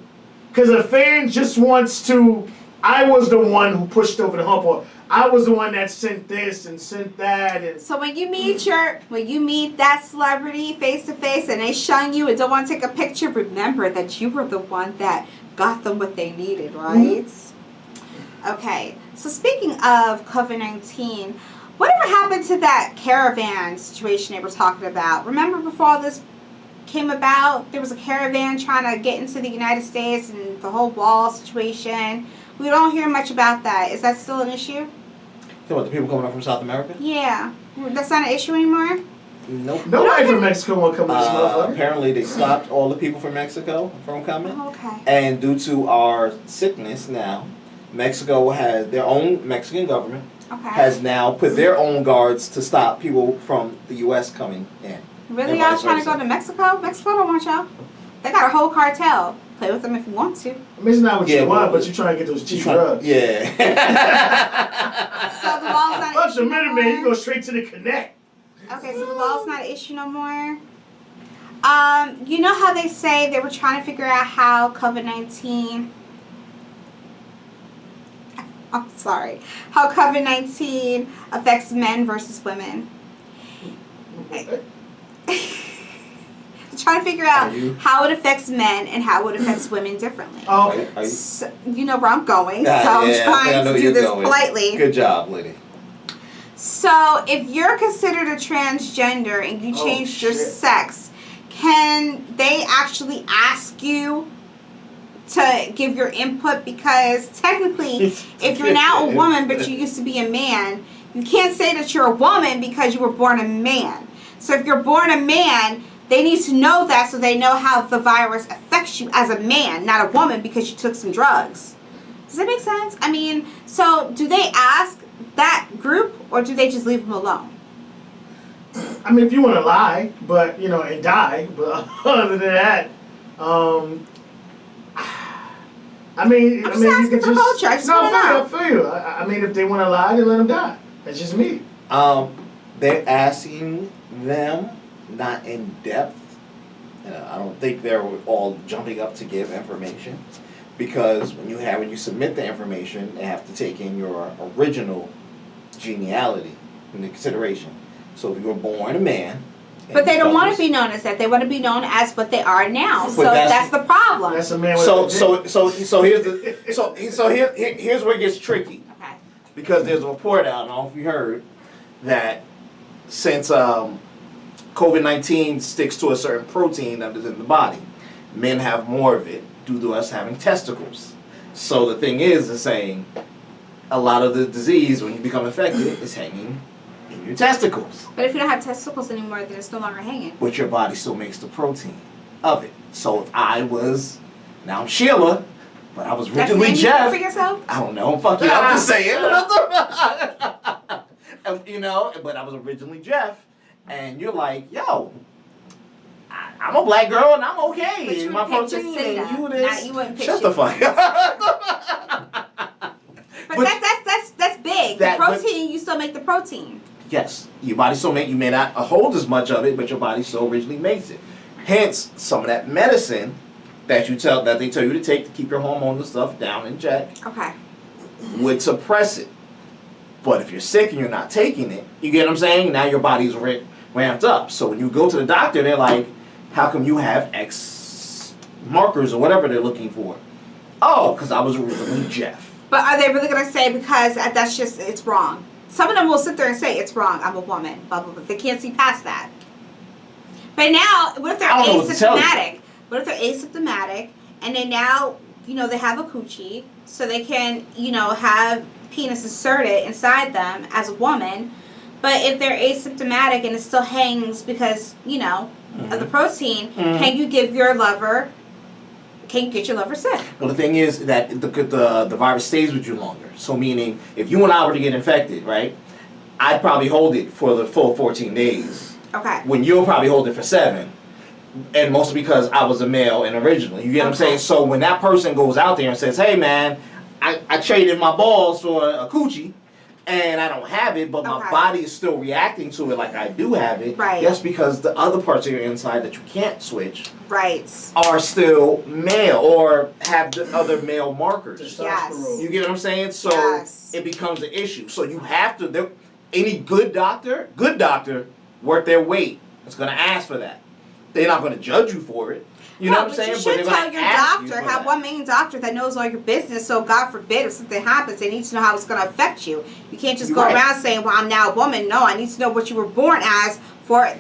Because a fan just wants to, I was the one who pushed over the hump, or I was the one that sent this and sent that. And So when you meet that celebrity face to face and they shun you and don't want to take a picture, remember that you were the one that got them what they needed, right? Okay. So speaking of COVID-19, whatever happened to that caravan situation they were talking about? Remember before all this came about, there was a caravan trying to get into the United States and the whole wall situation. We don't hear much about that. Is that still an issue? You know what, the people coming up from South America? Yeah. That's not an issue anymore? Nope. nobody from Mexico want to come to this motherfucker. Apparently they stopped all the people from Mexico from coming. Oh, okay. And due to our sickness now, Mexico has their own Mexican government Okay. has now put their own guards to stop people from the U.S. coming in. Really, and y'all vice trying to versa. go to Mexico? Mexico don't want y'all. They got a whole cartel. Play with them if you want to. I mean, it's not what Yeah, you want, but- but you're trying to get those cheap Trying- drugs. Yeah. So the wall's not an Fuck issue the no Minuteman, you more? go straight to the Connect. Okay, so the wall's not an issue no more. You know how they say they were trying to figure out how COVID-19 I'm sorry. How COVID-19 affects men versus women. Trying to figure out how it affects men and how it affects women differently. Oh, okay. So, you know where I'm going, so Yeah, I'm trying to do this politely. Good job, lady. So, if you're considered a transgender and you changed your sex, can they actually ask you to give your input? Because technically, if you're now a woman but you used to be a man, you can't say that you're a woman because you were born a man. So if you're born a man, they need to know that so they know how the virus affects you as a man, not a woman because you took some drugs. Does that make sense? I mean, so do they ask that group or do they just leave them alone? I mean, if you want to lie, but, you know, and die, but other than that, I mean, I'm just asking for culture. I just want to know. I feel you. I mean, if they want to lie, then let them die. That's just me. They're asking them, not in depth. I don't think they're all jumping up to give information, because when you submit the information, they have to take in your original genealogy into consideration. So if you were born a man. But they don't want to be known as that. They want to be known as what they are now. So that's the problem. That's a man with here's where it gets tricky. Okay. Because there's a report out, I don't know if you heard, that since COVID-19 sticks to a certain protein that is in the body, men have more of it due to us having testicles. So the thing is saying a lot of the disease, when you become infected, is hanging in your testicles. But if you don't have testicles anymore, then it's no longer hanging. But your body still makes the protein of it. So if I was, now I'm Sheila, but I was originally Jeff. For yourself? I don't know. Fuck you. I'm just saying. You know, but I was originally Jeff, and you're like, yo, I'm a black girl and I'm okay. But you my would pick protein Jacinda. and you this. Nah, you wouldn't pick Shut the fuck up. But that's big. The protein, you still make the protein. Yes, your body still you may not hold as much of it, but your body still originally makes it. Hence, some of that medicine that they tell you to take to keep your hormones and stuff down in check, okay, would suppress it. But if you're sick and you're not taking it, you get what I'm saying? Now your body's ramped up. So when you go to the doctor, they're like, how come you have X markers or whatever they're looking for? Oh, because I was originally Jeff. But are they really going to say, because that's just, it's wrong? Some of them will sit there and say, it's wrong, I'm a woman, blah, blah, blah. They can't see past that. But now, what if they're asymptomatic? What if they're asymptomatic and they now, they have a coochie, so they can, have penis inserted inside them as a woman, but if they're asymptomatic and it still hangs because, of the protein, can you get your lover sick? Well, the thing is that the virus stays with you longer. So meaning, if you and I were to get infected, right, I'd probably hold it for the full 14 days. Okay. When you'll probably hold it for 7. And mostly because I was a male and originally. You get what I'm saying? So when that person goes out there and says, hey man, I traded my balls for a coochie and I don't have it, but my body is still reacting to it like I do have it. Right. That's because the other parts of your inside that you can't switch are still male or have the other male markers. Yes. You get what I'm saying? So it becomes an issue. So you have to, any good doctor worth their weight is going to ask for that. They're not going to judge you for it. You know what I'm saying? You should tell your doctor, have one main doctor that knows all your business, so God forbid if something happens, they need to know how it's going to affect you. You can't just go around saying, well, I'm now a woman. No, I need to know what you were born as.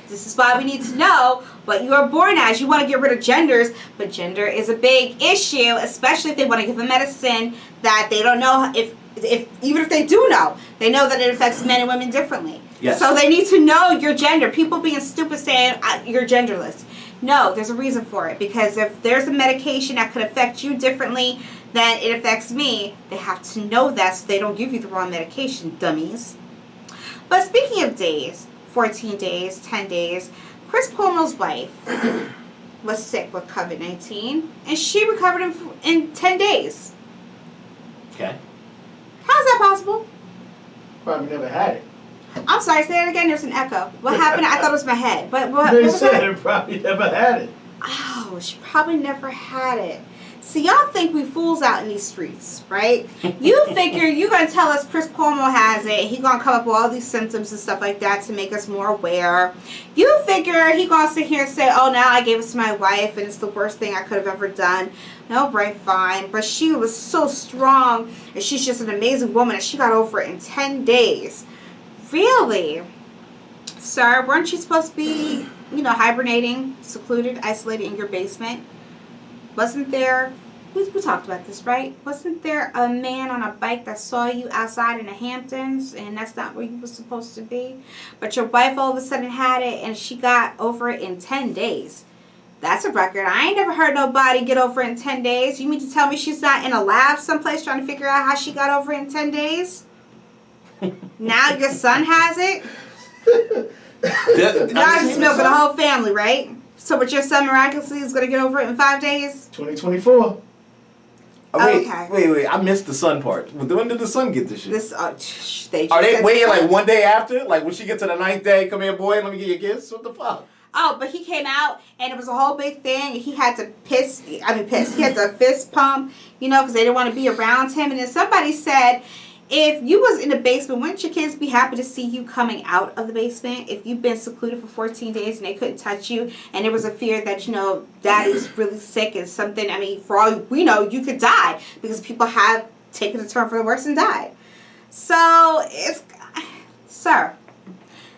This is why we need to know what you were born as. You want to get rid of genders, but gender is a big issue, especially if they want to give a medicine that they don't know even if they do know, they know that it affects men and women differently. Yes. So they need to know your gender. People being stupid saying you're genderless. No, there's a reason for it. Because if there's a medication that could affect you differently than it affects me, they have to know that so they don't give you the wrong medication, dummies. But speaking of days, 14 days, 10 days, Chris Cuomo's wife was sick with COVID-19 and she recovered in 10 days. Okay. How's that possible? Probably never had it. I'm sorry, say that again. There's an echo. What happened? I thought it was my head. But what They was said that? they probably never had it. Oh, she probably never had it. See, y'all think we fools out in these streets, right? You figure you're going to tell us Chris Cuomo has it. He's going to come up with all these symptoms and stuff like that to make us more aware. You figure he going to sit here and say, oh, now I gave it to my wife and it's the worst thing I could have ever done. No, right, fine. But she was so strong and she's just an amazing woman and she got over it in 10 days. Really? Sir, weren't you supposed to be, hibernating, secluded, isolated in your basement? Wasn't there, we talked about this, right? Wasn't there a man on a bike that saw you outside in the Hamptons and that's not where you were supposed to be? But your wife all of a sudden had it and she got over it in 10 days. That's a record. I ain't never heard nobody get over it in 10 days. You mean to tell me she's not in a lab someplace trying to figure out how she got over it in 10 days? Now your son has it? Y'all just milking the whole family, right? So, but your son miraculously is going to get over it in 5 days? 2024. Oh, wait. I missed the son part. When did the son get this shit? They Are they waiting like one day after? Like when she gets to the 9th day, come here, boy, let me get your kiss? What the fuck? Oh, but he came out and it was a whole big thing. He had to He had to fist pump, because they didn't want to be around him. And then somebody said, if you was in the basement, wouldn't your kids be happy to see you coming out of the basement? If you've been secluded for 14 days and they couldn't touch you, and there was a fear that, daddy's really sick and something, for all we know, you could die because people have taken a turn for the worse and died. So, sir,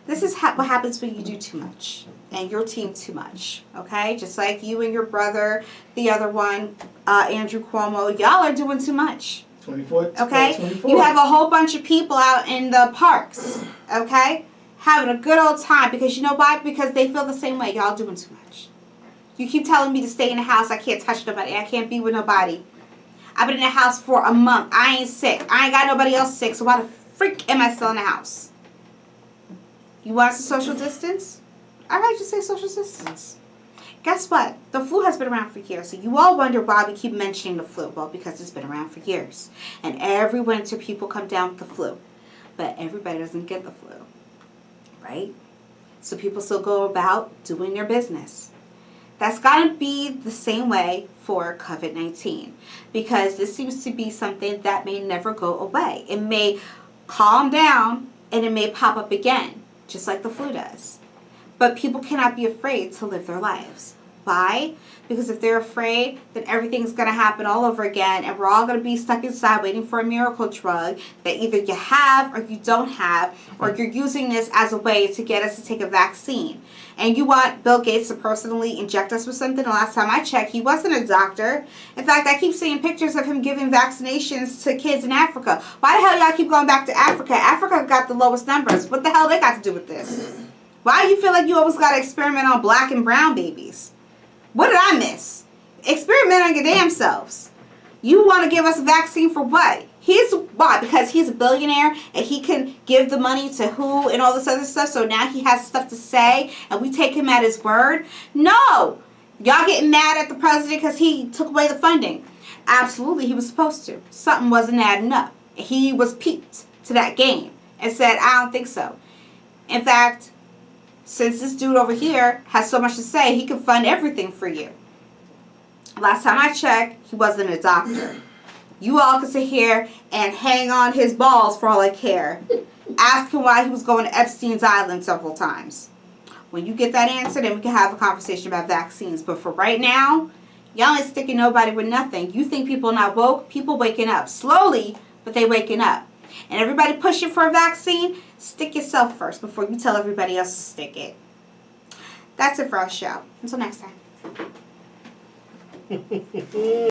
this is what happens when you do too much and your team too much, okay? Just like you and your brother, the other one, Andrew Cuomo, y'all are doing too much. 24. Okay? 24. You have a whole bunch of people out in the parks, okay? Having a good old time because you know why? Because they feel the same way. Y'all doing too much. You keep telling me to stay in the house. I can't touch nobody. I can't be with nobody. I've been in the house for a month. I ain't sick. I ain't got nobody else sick. So why the freak am I still in the house? You want us to social distance? All right, just say social distance. Guess what? The flu has been around for years. So you all wonder why we keep mentioning the flu. Well, because it's been around for years. And every winter people come down with the flu. But everybody doesn't get the flu. Right? So people still go about doing their business. That's got to be the same way for COVID-19. Because this seems to be something that may never go away. It may calm down and it may pop up again. Just like the flu does. But people cannot be afraid to live their lives. Why? Because if they're afraid, then everything's going to happen all over again, and we're all going to be stuck inside waiting for a miracle drug that either you have or you don't have, or you're using this as a way to get us to take a vaccine. And you want Bill Gates to personally inject us with something? The last time I checked, he wasn't a doctor. In fact, I keep seeing pictures of him giving vaccinations to kids in Africa. Why the hell y'all keep going back to Africa? Africa got the lowest numbers. What the hell they got to do with this? Why do you feel like you always got to experiment on black and brown babies? What did I miss? Experiment on your damn selves. You want to give us a vaccine for what? Why? Because he's a billionaire and he can give the money to who and all this other stuff. So now he has stuff to say and we take him at his word. No. Y'all getting mad at the president because he took away the funding. Absolutely, he was supposed to. Something wasn't adding up. He was peeped to that game and said, I don't think so. In fact, since this dude over here has so much to say, he can fund everything for you. Last time I checked, he wasn't a doctor. You all can sit here and hang on his balls for all I care. Ask him why he was going to Epstein's Island several times. When you get that answer, then we can have a conversation about vaccines. But for right now, y'all ain't sticking nobody with nothing. You think people not woke? People waking up. Slowly, but they waking up. And everybody pushing for a vaccine, stick yourself first before you tell everybody else to stick it. That's it for our show. Until next time.